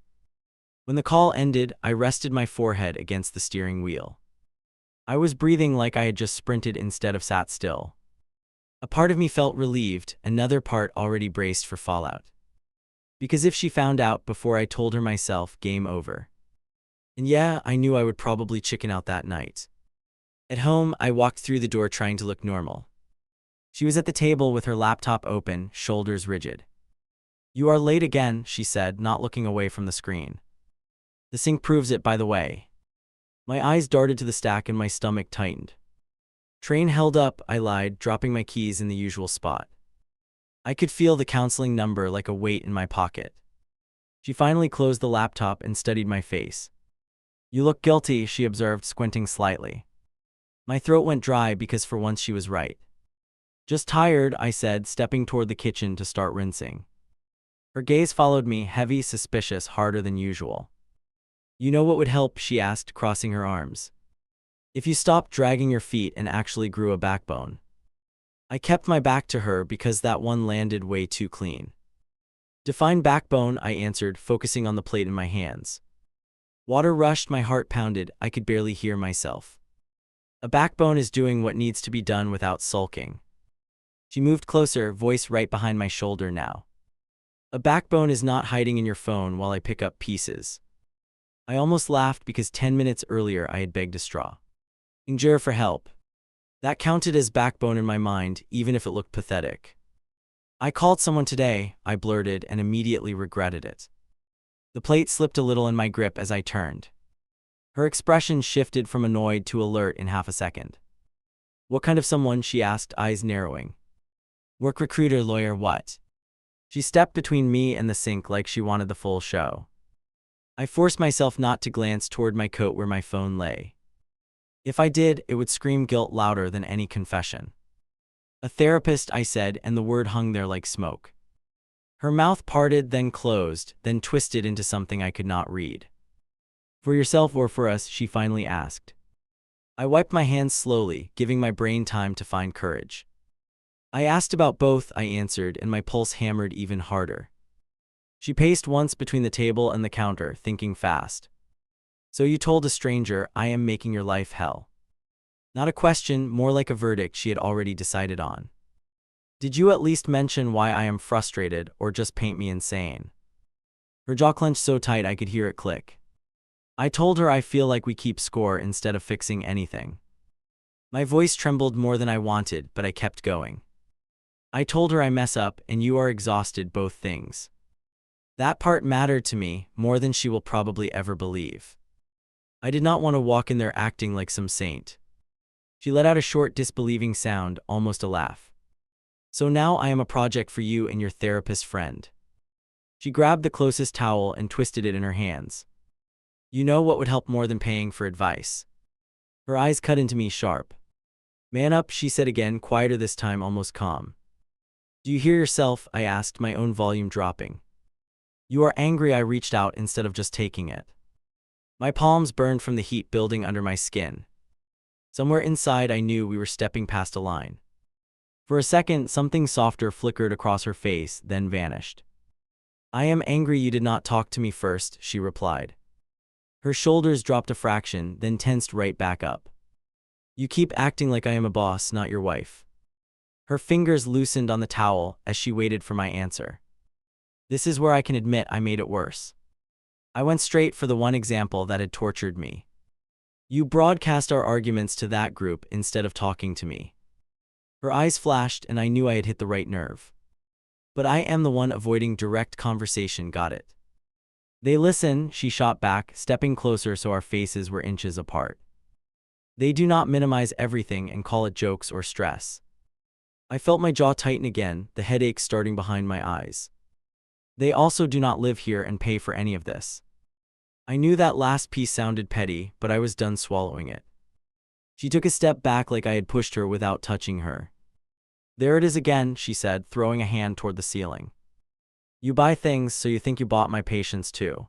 When the call ended, I rested my forehead against the steering wheel. I was breathing like I had just sprinted instead of sat still. A part of me felt relieved, another part already braced for fallout. Because if she found out before I told her myself, game over. And yeah, I knew I would probably chicken out that night. At home, I walked through the door trying to look normal. She was at the table with her laptop open, shoulders rigid. You are late again, she said, not looking away from the screen. The sink proves it, by the way. My eyes darted to the stack and my stomach tightened. Train held up, I lied, dropping my keys in the usual spot. I could feel the counseling number like a weight in my pocket. She finally closed the laptop and studied my face. You look guilty, she observed, squinting slightly. My throat went dry because for once she was right. Just tired, I said, stepping toward the kitchen to start rinsing. Her gaze followed me, heavy, suspicious, harder than usual. You know what would help? She asked, crossing her arms. If you stopped dragging your feet and actually grew a backbone. I kept my back to her because that one landed way too clean. Define backbone, I answered, focusing on the plate in my hands. Water rushed, my heart pounded, I could barely hear myself. A backbone is doing what needs to be done without sulking. She moved closer, voice right behind my shoulder now. A backbone is not hiding in your phone while I pick up pieces. I almost laughed because 10 minutes earlier I had begged a straw. Descriere for help. That counted as backbone in my mind, even if it looked pathetic. I called someone today, I blurted, and immediately regretted it. The plate slipped a little in my grip as I turned. Her expression shifted from annoyed to alert in half a second. What kind of someone? She asked, eyes narrowing. Work, recruiter, lawyer, what? She stepped between me and the sink like she wanted the full show. I forced myself not to glance toward my coat where my phone lay. If I did, it would scream guilt louder than any confession. A therapist, I said, and the word hung there like smoke. Her mouth parted, then closed, then twisted into something I could not read. For yourself or for us? She finally asked. I wiped my hands slowly, giving my brain time to find courage. I asked about both, I answered, and my pulse hammered even harder. She paced once between the table and the counter, thinking fast. So you told a stranger, I am making your life hell. Not a question, more like a verdict she had already decided on. Did you at least mention why I am frustrated, or just paint me insane? Her jaw clenched so tight I could hear it click. I told her I feel like we keep score instead of fixing anything. My voice trembled more than I wanted, but I kept going. I told her I mess up and you are exhausted, both things. That part mattered to me, more than she will probably ever believe. I did not want to walk in there acting like some saint. She let out a short, disbelieving sound, almost a laugh. So now I am a project for you and your therapist friend. She grabbed the closest towel and twisted it in her hands. You know what would help more than paying for advice? Her eyes cut into me sharp. Man up, she said again, quieter this time, almost calm. Do you hear yourself? I asked, my own volume dropping. You are angry. I reached out instead of just taking it. My palms burned from the heat building under my skin. Somewhere inside I knew we were stepping past a line. For a second, something softer flickered across her face, then vanished. I am angry you did not talk to me first, she replied. Her shoulders dropped a fraction, then tensed right back up. You keep acting like I am a boss, not your wife. Her fingers loosened on the towel as she waited for my answer. This is where I can admit I made it worse. I went straight for the one example that had tortured me. You broadcast our arguments to that group instead of talking to me. Her eyes flashed and I knew I had hit the right nerve. But I am the one avoiding direct conversation, got it? They listen, she shot back, stepping closer so our faces were inches apart. They do not minimize everything and call it jokes or stress. I felt my jaw tighten again, the headache starting behind my eyes. They also do not live here and pay for any of this. I knew that last piece sounded petty, but I was done swallowing it. She took a step back like I had pushed her without touching her. There it is again, she said, throwing a hand toward the ceiling. You buy things, so you think you bought my patience too.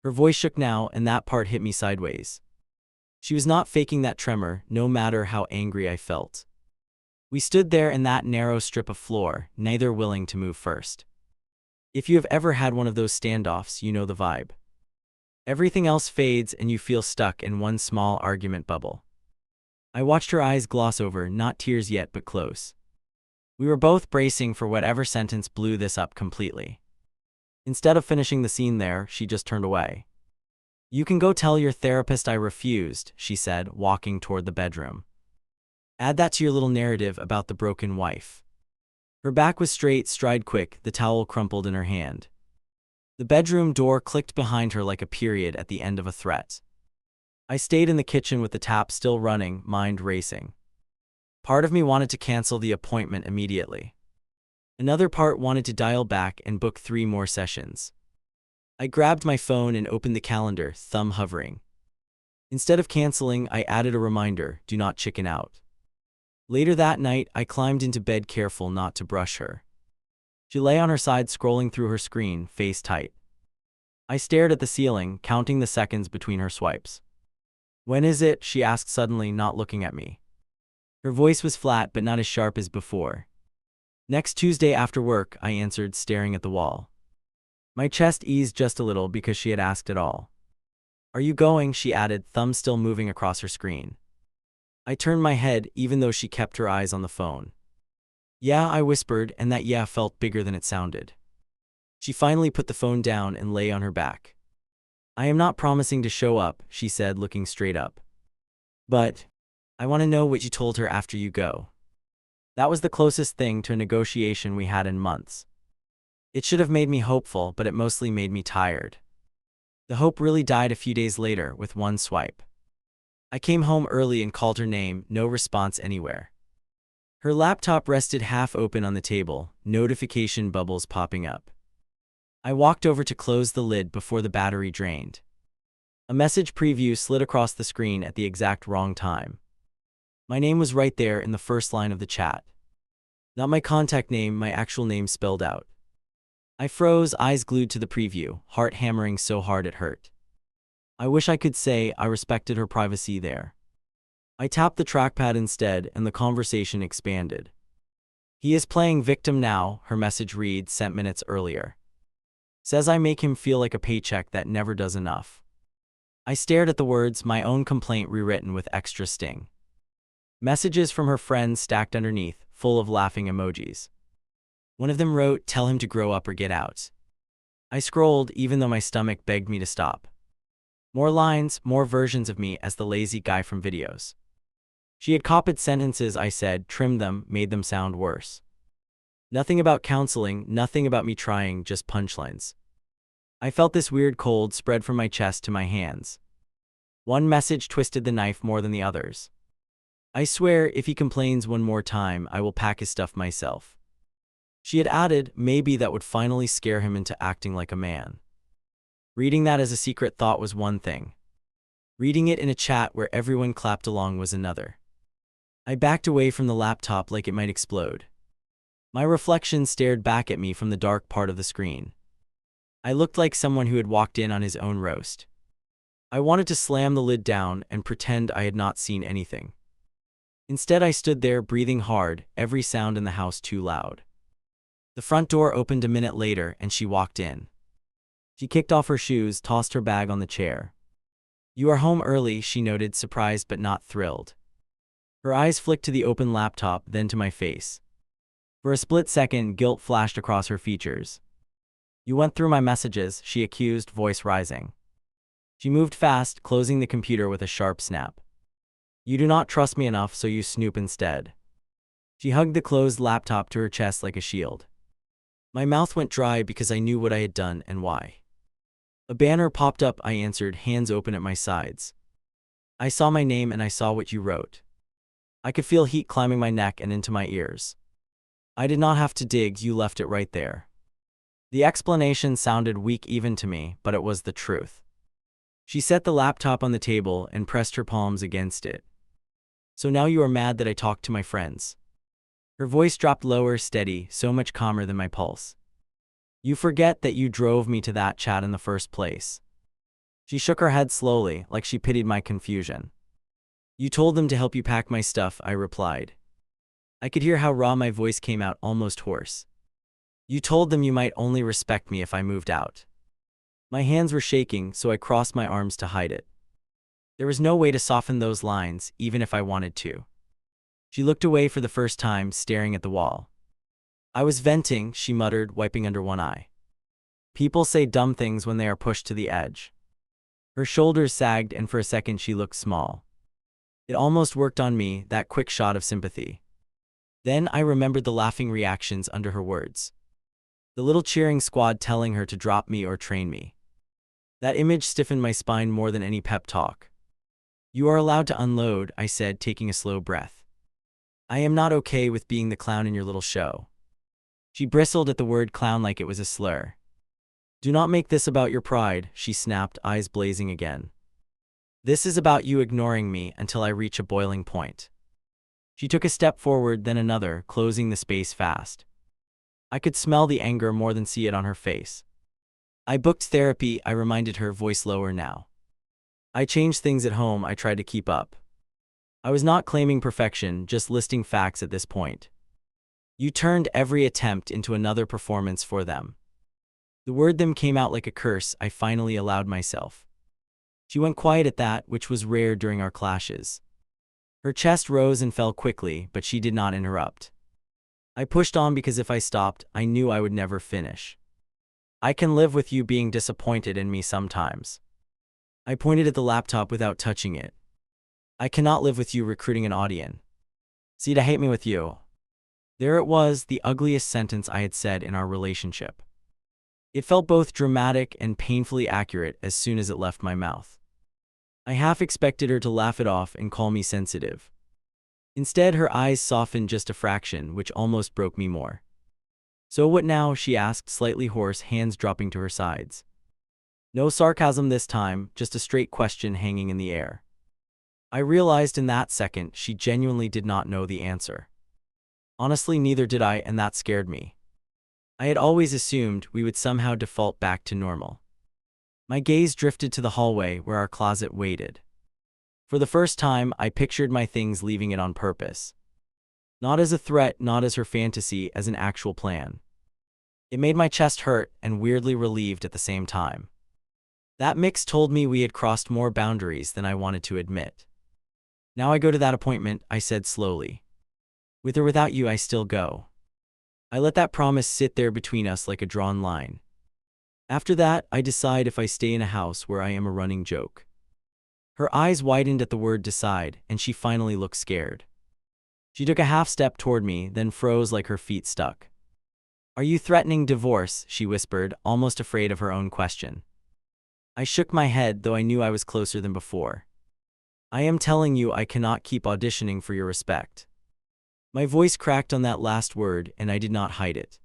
Her voice shook now, and that part hit me sideways. She was not faking that tremor, no matter how angry I felt. We stood there in that narrow strip of floor, neither willing to move first. If you have ever had one of those standoffs, you know the vibe. Everything else fades and you feel stuck in one small argument bubble. I watched her eyes gloss over, not tears yet but close. We were both bracing for whatever sentence blew this up completely. Instead of finishing the scene there, she just turned away. You can go tell your therapist I refused, she said, walking toward the bedroom. Add that to your little narrative about the broken wife. Her back was straight, stride quick, the towel crumpled in her hand. The bedroom door clicked behind her like a period at the end of a threat. I stayed in the kitchen with the tap still running, mind racing. Part of me wanted to cancel the appointment immediately. Another part wanted to dial back and book 3 more sessions. I grabbed my phone and opened the calendar, thumb hovering. Instead of canceling, I added a reminder, do not chicken out. Later that night, I climbed into bed careful not to brush her. She lay on her side scrolling through her screen, face tight. I stared at the ceiling, counting the seconds between her swipes. "When is it?" she asked suddenly, not looking at me. Her voice was flat but not as sharp as before. "Next Tuesday after work," I answered, staring at the wall. My chest eased just a little because she had asked it all. "Are you going?" she added, thumb still moving across her screen. I turned my head, even though she kept her eyes on the phone. "Yeah," I whispered, and that yeah felt bigger than it sounded. She finally put the phone down and lay on her back. "I am not promising to show up," she said, looking straight up. "But I want to know what you told her after you go." That was the closest thing to a negotiation we had in months. It should have made me hopeful, but it mostly made me tired. The hope really died a few days later with one swipe. I came home early and called her name, no response anywhere. Her laptop rested half open on the table, notification bubbles popping up. I walked over to close the lid before the battery drained. A message preview slid across the screen at the exact wrong time. My name was right there in the first line of the chat. Not my contact name, my actual name spelled out. I froze, eyes glued to the preview, heart hammering so hard it hurt. I wish I could say I respected her privacy there. I tapped the trackpad instead, and the conversation expanded. "He is playing victim now," her message reads, sent minutes earlier. "Says I make him feel like a paycheck that never does enough." I stared at the words, my own complaint rewritten with extra sting. Messages from her friends stacked underneath, full of laughing emojis. One of them wrote, "Tell him to grow up or get out." I scrolled, even though my stomach begged me to stop. More lines, more versions of me as the lazy guy from videos. She had copied sentences I said, trimmed them, made them sound worse. Nothing about counseling, nothing about me trying, just punchlines. I felt this weird cold spread from my chest to my hands. One message twisted the knife more than the others. "I swear, if he complains one more time, I will pack his stuff myself." She had added, maybe that would finally scare him into acting like a man. Reading that as a secret thought was one thing. Reading it in a chat where everyone clapped along was another. I backed away from the laptop like it might explode. My reflection stared back at me from the dark part of the screen. I looked like someone who had walked in on his own roast. I wanted to slam the lid down and pretend I had not seen anything. Instead, I stood there breathing hard, every sound in the house too loud. The front door opened a minute later and she walked in. She kicked off her shoes, tossed her bag on the chair. "You are home early," she noted, surprised but not thrilled. Her eyes flicked to the open laptop, then to my face. For a split second, guilt flashed across her features. "You went through my messages," she accused, voice rising. She moved fast, closing the computer with a sharp snap. "You do not trust me enough, so you snoop instead." She hugged the closed laptop to her chest like a shield. My mouth went dry because I knew what I had done and why. A banner popped up, I answered, hands open at my sides. "I saw my name and I saw what you wrote." I could feel heat climbing my neck and into my ears. "I did not have to dig, you left it right there." The explanation sounded weak even to me, but it was the truth. She set the laptop on the table and pressed her palms against it. "So now you are mad that I talked to my friends?" Her voice dropped lower, steady, so much calmer than my pulse. "You forget that you drove me to that chat in the first place." She shook her head slowly, like she pitied my confusion. "You told them to help you pack my stuff," I replied. I could hear how raw my voice came out, almost hoarse. "You told them you might only respect me if I moved out." My hands were shaking, so I crossed my arms to hide it. There was no way to soften those lines, even if I wanted to. She looked away for the first time, staring at the wall. "I was venting," she muttered, wiping under one eye. "People say dumb things when they are pushed to the edge." Her shoulders sagged, and for a second she looked small. It almost worked on me, that quick shot of sympathy. Then I remembered the laughing reactions under her words. The little cheering squad telling her to drop me or train me. That image stiffened my spine more than any pep talk. "You are allowed to unload," I said, taking a slow breath. "I am not okay with being the clown in your little show." She bristled at the word clown like it was a slur. "Do not make this about your pride," she snapped, eyes blazing again. "This is about you ignoring me until I reach a boiling point." She took a step forward, then another, closing the space fast. I could smell the anger more than see it on her face. I booked therapy, I reminded her, voice lower now. I changed things at home, I tried to keep up. I was not claiming perfection, just listing facts at this point. You turned every attempt into another performance for them. The word them came out like a curse, I finally allowed myself. She went quiet at that, which was rare during our clashes. Her chest rose and fell quickly, but she did not interrupt. I pushed on because if I stopped, I knew I would never finish. I can live with you being disappointed in me sometimes. I pointed at the laptop without touching it. I cannot live with you recruiting an audience. See to hate me with you. There it was, the ugliest sentence I had said in our relationship. It felt both dramatic and painfully accurate as soon as it left my mouth. I half expected her to laugh it off and call me sensitive. Instead, her eyes softened just a fraction, which almost broke me more. So what now? She asked, slightly hoarse, hands dropping to her sides. No sarcasm this time, just a straight question hanging in the air. I realized in that second she genuinely did not know the answer. Honestly, neither did I, and that scared me. I had always assumed we would somehow default back to normal. My gaze drifted to the hallway where our closet waited. For the first time, I pictured my things leaving it on purpose. Not as a threat, not as her fantasy, as an actual plan. It made my chest hurt and weirdly relieved at the same time. That mix told me we had crossed more boundaries than I wanted to admit. Now I go to that appointment, I said slowly. With or without you, I still go. I let that promise sit there between us like a drawn line. After that, I decide if I stay in a house where I am a running joke. Her eyes widened at the word decide, and she finally looked scared. She took a half step toward me, then froze like her feet stuck. Are you threatening divorce? She whispered, almost afraid of her own question. I shook my head, though I knew I was closer than before. I am telling you I cannot keep auditioning for your respect. My voice cracked on that last word, and I did not hide it.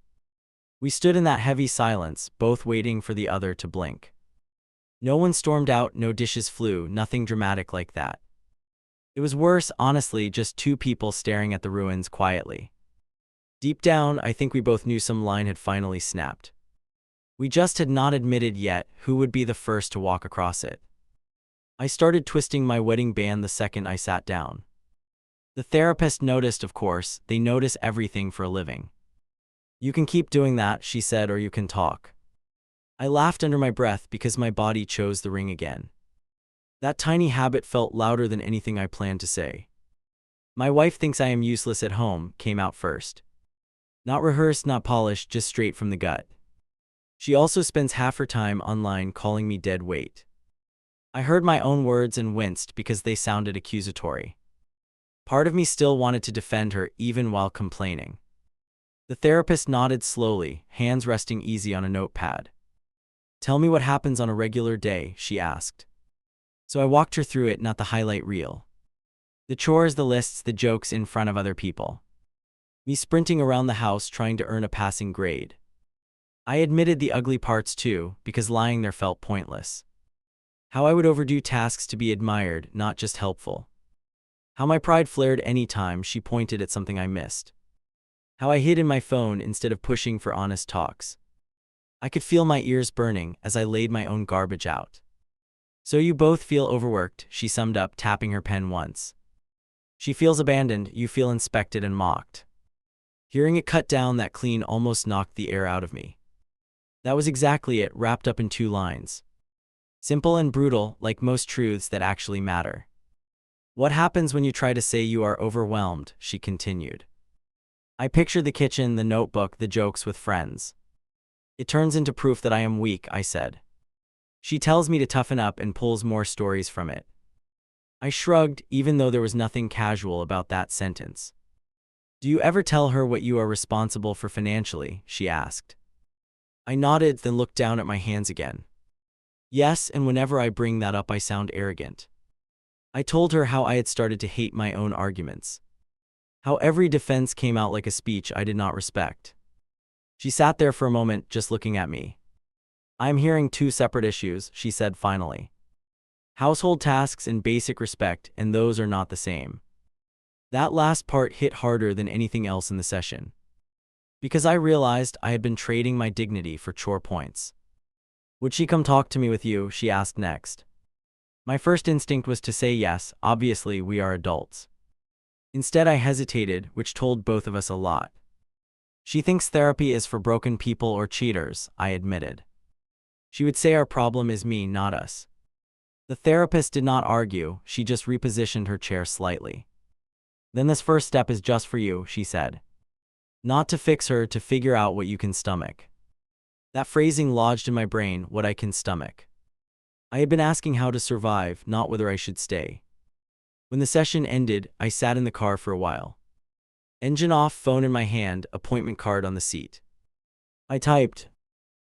We stood in that heavy silence, both waiting for the other to blink. No one stormed out, no dishes flew, nothing dramatic like that. It was worse, honestly, just two people staring at the ruins quietly. Deep down, I think we both knew some line had finally snapped. We just had not admitted yet who would be the first to walk across it. I started twisting my wedding band the second I sat down. The therapist noticed, of course, they notice everything for a living. You can keep doing that, she said, or you can talk. I laughed under my breath because my body chose the ring again. That tiny habit felt louder than anything I planned to say. My wife thinks I am useless at home, came out first. Not rehearsed, not polished, just straight from the gut. She also spends half her time online calling me dead weight. I heard my own words and winced because they sounded accusatory. Part of me still wanted to defend her even while complaining. The therapist nodded slowly, hands resting easy on a notepad. Tell me what happens on a regular day, she asked. So I walked her through it, not the highlight reel. The chores, the lists, the jokes in front of other people. Me sprinting around the house trying to earn a passing grade. I admitted the ugly parts too, because lying there felt pointless. How I would overdo tasks to be admired, not just helpful. How my pride flared any time she pointed at something I missed. How I hid in my phone instead of pushing for honest talks. I could feel my ears burning as I laid my own garbage out. So you both feel overworked, she summed up, tapping her pen once. She feels abandoned, you feel inspected and mocked. Hearing it cut down that clean almost knocked the air out of me. That was exactly it, wrapped up in 2 lines. Simple and brutal, like most truths that actually matter. What happens when you try to say you are overwhelmed? She continued. I picture the kitchen, the notebook, the jokes with friends. It turns into proof that I am weak, I said. She tells me to toughen up and pulls more stories from it. I shrugged, even though there was nothing casual about that sentence. Do you ever tell her what you are responsible for financially? She asked. I nodded, then looked down at my hands again. Yes, and whenever I bring that up I sound arrogant. I told her how I had started to hate my own arguments. How every defense came out like a speech I did not respect. She sat there for a moment, just looking at me. I am hearing 2 separate issues, she said finally. Household tasks and basic respect, and those are not the same. That last part hit harder than anything else in the session. Because I realized I had been trading my dignity for chore points. Would she come talk to me with you? She asked next. My first instinct was to say yes, obviously we are adults. Instead I hesitated, which told both of us a lot. She thinks therapy is for broken people or cheaters, I admitted. She would say our problem is me, not us. The therapist did not argue, she just repositioned her chair slightly. Then this first step is just for you, she said. Not to fix her, to figure out what you can stomach. That phrasing lodged in my brain, what I can stomach. I had been asking how to survive, not whether I should stay. When the session ended, I sat in the car for a while. Engine off, phone in my hand, appointment card on the seat. I typed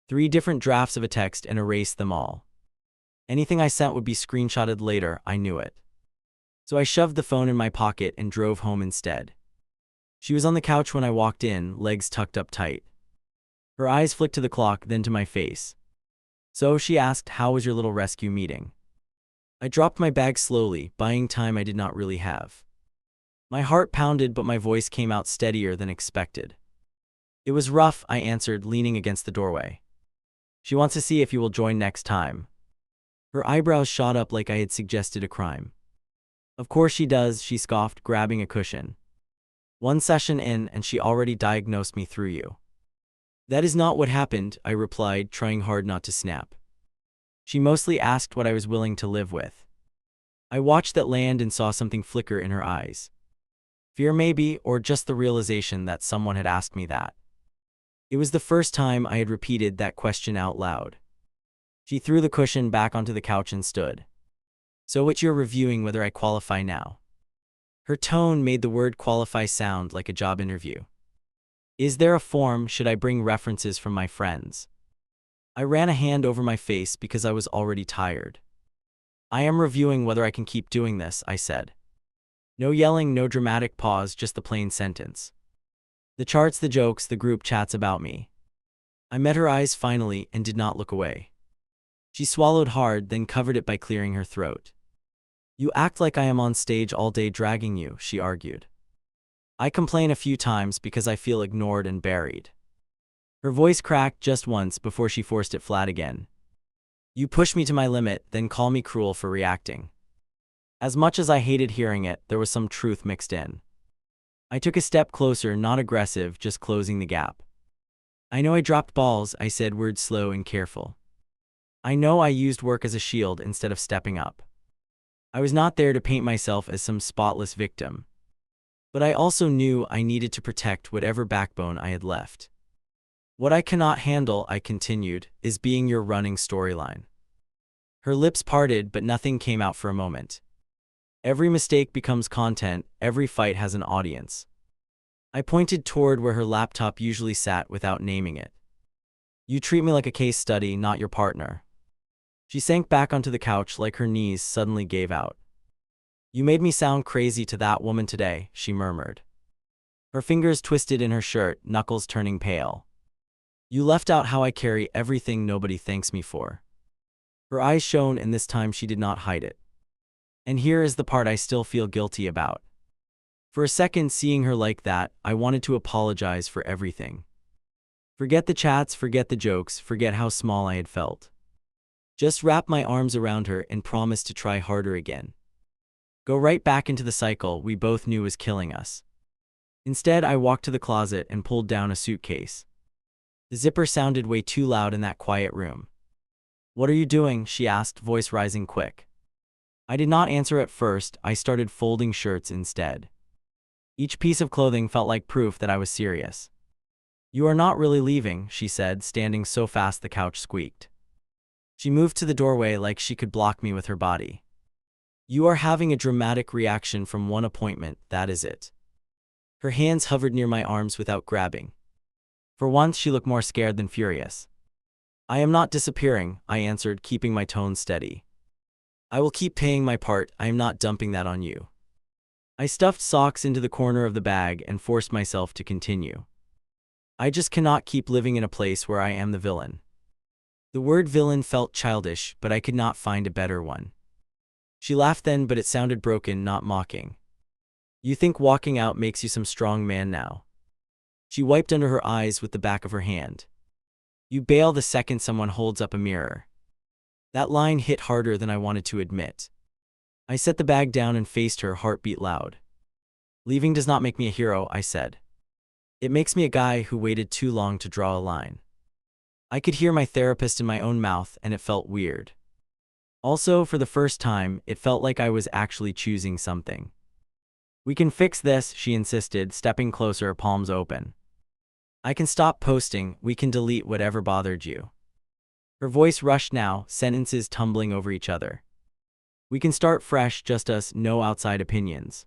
3 different drafts of a text and erased them all. Anything I sent would be screenshotted later, I knew it. So I shoved the phone in my pocket and drove home instead. She was on the couch when I walked in, legs tucked up tight. Her eyes flicked to the clock, then to my face. So, she asked, how was your little rescue meeting? I dropped my bag slowly, buying time I did not really have. My heart pounded, but my voice came out steadier than expected. It was rough, I answered, leaning against the doorway. She wants to see if you will join next time. Her eyebrows shot up like I had suggested a crime. Of course she does, she scoffed, grabbing a cushion. 1 session in, and she already diagnosed me through you. That is not what happened, I replied, trying hard not to snap. She mostly asked what I was willing to live with. I watched that land and saw something flicker in her eyes. Fear maybe, or just the realization that someone had asked me that. It was the first time I had repeated that question out loud. She threw the cushion back onto the couch and stood. So what, you're reviewing whether I qualify now? Her tone made the word qualify sound like a job interview. Is there a form? Should I bring references from my friends? I ran a hand over my face because I was already tired. I am reviewing whether I can keep doing this, I said. No yelling, no dramatic pause, just the plain sentence. The charts, the jokes, the group chats about me. I met her eyes finally and did not look away. She swallowed hard, then covered it by clearing her throat. You act like I am on stage all day dragging you, she argued. I complain a few times because I feel ignored and buried. Her voice cracked just once before she forced it flat again. You push me to my limit, then call me cruel for reacting. As much as I hated hearing it, there was some truth mixed in. I took a step closer, not aggressive, just closing the gap. I know I dropped balls, I said, words slow and careful. I know I used work as a shield instead of stepping up. I was not there to paint myself as some spotless victim. But I also knew I needed to protect whatever backbone I had left. What I cannot handle, I continued, is being your running storyline. Her lips parted, but nothing came out for a moment. Every mistake becomes content, every fight has an audience. I pointed toward where her laptop usually sat without naming it. You treat me like a case study, not your partner. She sank back onto the couch like her knees suddenly gave out. You made me sound crazy to that woman today, she murmured. Her fingers twisted in her shirt, knuckles turning pale. You left out how I carry everything nobody thanks me for. Her eyes shone, and this time she did not hide it. And here is the part I still feel guilty about. For a second, seeing her like that, I wanted to apologize for everything. Forget the chats, forget the jokes, forget how small I had felt. Just wrap my arms around her and promise to try harder again. Go right back into the cycle we both knew was killing us. Instead, I walked to the closet and pulled down a suitcase. The zipper sounded way too loud in that quiet room. What are you doing? She asked, voice rising quick. I did not answer at first. I started folding shirts instead. Each piece of clothing felt like proof that I was serious. You are not really leaving, she said, standing so fast the couch squeaked. She moved to the doorway like she could block me with her body. You are having a dramatic reaction from one appointment, that is it. Her hands hovered near my arms without grabbing. For once, she looked more scared than furious. I am not disappearing, I answered, keeping my tone steady. I will keep paying my part, I am not dumping that on you. I stuffed socks into the corner of the bag and forced myself to continue. I just cannot keep living in a place where I am the villain. The word villain felt childish, but I could not find a better one. She laughed then, but it sounded broken, not mocking. You think walking out makes you some strong man now? She wiped under her eyes with the back of her hand. You bail the second someone holds up a mirror. That line hit harder than I wanted to admit. I set the bag down and faced her, heartbeat loud. Leaving does not make me a hero, I said. It makes me a guy who waited too long to draw a line. I could hear my therapist in my own mouth, and it felt weird. Also, for the first time, it felt like I was actually choosing something. We can fix this, she insisted, stepping closer, palms open. I can stop posting, we can delete whatever bothered you. Her voice rushed now, sentences tumbling over each other. We can start fresh, just us, no outside opinions.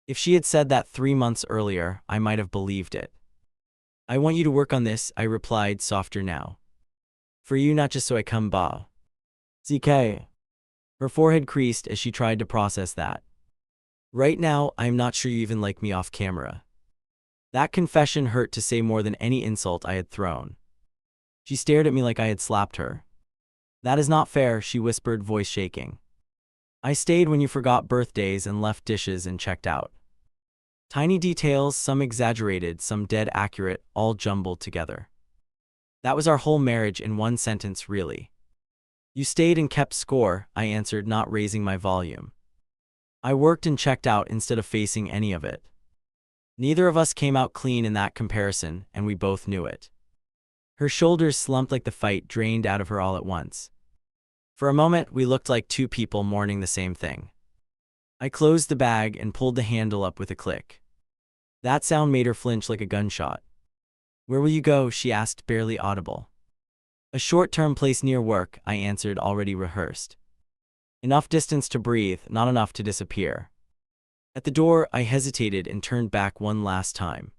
If she had said that 3 months earlier, I might have believed it. I want you to work on this, I replied, softer now. For you, not just so I come ba. ZK. Her forehead creased as she tried to process that. Right now, I'm not sure you even like me off camera. That confession hurt to say more than any insult I had thrown. She stared at me like I had slapped her. That is not fair, she whispered, voice shaking. I stayed when you forgot birthdays and left dishes and checked out. Tiny details, some exaggerated, some dead accurate, all jumbled together. That was our whole marriage in one sentence, really. You stayed and kept score, I answered, not raising my volume. I worked and checked out instead of facing any of it. Neither of us came out clean in that comparison, and we both knew it. Her shoulders slumped like the fight drained out of her all at once. For a moment, we looked like two people mourning the same thing. I closed the bag and pulled the handle up with a click. That sound made her flinch like a gunshot. Where will you go? She asked, barely audible. A short-term place near work, I answered, already rehearsed. Enough distance to breathe, not enough to disappear. At the door, I hesitated and turned back one last time.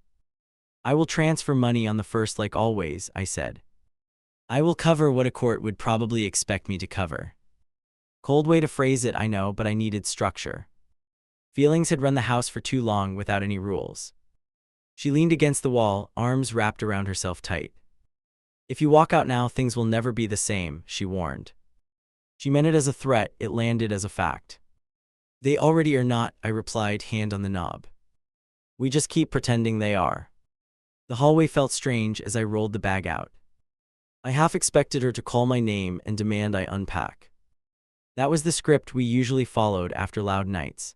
I will transfer money on the first like always, I said. I will cover what a court would probably expect me to cover. Cold way to phrase it, I know, but I needed structure. Feelings had run the house for too long without any rules. She leaned against the wall, arms wrapped around herself tight. If you walk out now, things will never be the same, she warned. She meant it as a threat, it landed as a fact. They already are not, I replied, hand on the knob. We just keep pretending they are. The hallway felt strange as I rolled the bag out. I half expected her to call my name and demand I unpack. That was the script we usually followed after loud nights.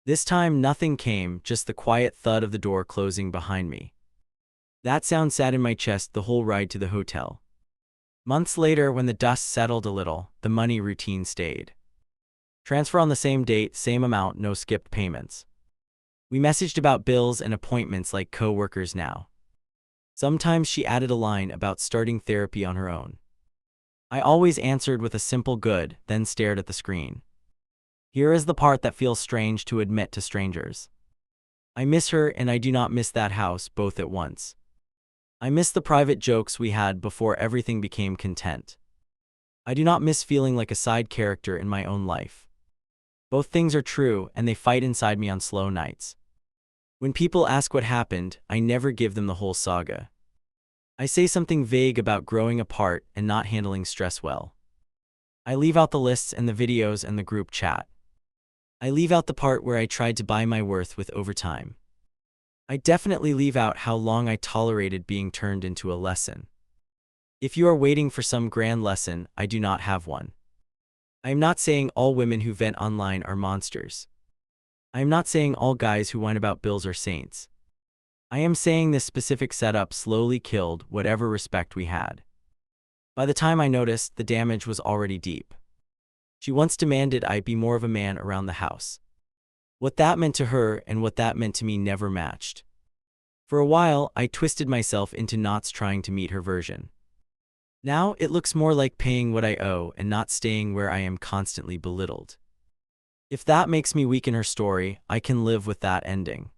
This time nothing came, just the quiet thud of the door closing behind me. That sound sat in my chest the whole ride to the hotel. Months later, when the dust settled a little, the money routine stayed. Transfer on the same date, same amount, no skipped payments. We messaged about bills and appointments like co-workers now. Sometimes she added a line about starting therapy on her own. I always answered with a simple good, then stared at the screen. Here is the part that feels strange to admit to strangers. I miss her, and I do not miss that house, both at once. I miss the private jokes we had before everything became content. I do not miss feeling like a side character in my own life. Both things are true, and they fight inside me on slow nights. When people ask what happened, I never give them the whole saga. I say something vague about growing apart and not handling stress well. I leave out the lists and the videos and the group chat. I leave out the part where I tried to buy my worth with overtime. I definitely leave out how long I tolerated being turned into a lesson. If you are waiting for some grand lesson, I do not have one. I am not saying all women who vent online are monsters. I am not saying all guys who whine about bills are saints. I am saying this specific setup slowly killed whatever respect we had. By the time I noticed, the damage was already deep. She once demanded I be more of a man around the house. What that meant to her and what that meant to me never matched. For a while, I twisted myself into knots trying to meet her version. Now, it looks more like paying what I owe and not staying where I am constantly belittled. If that makes me weaken her story, I can live with that ending.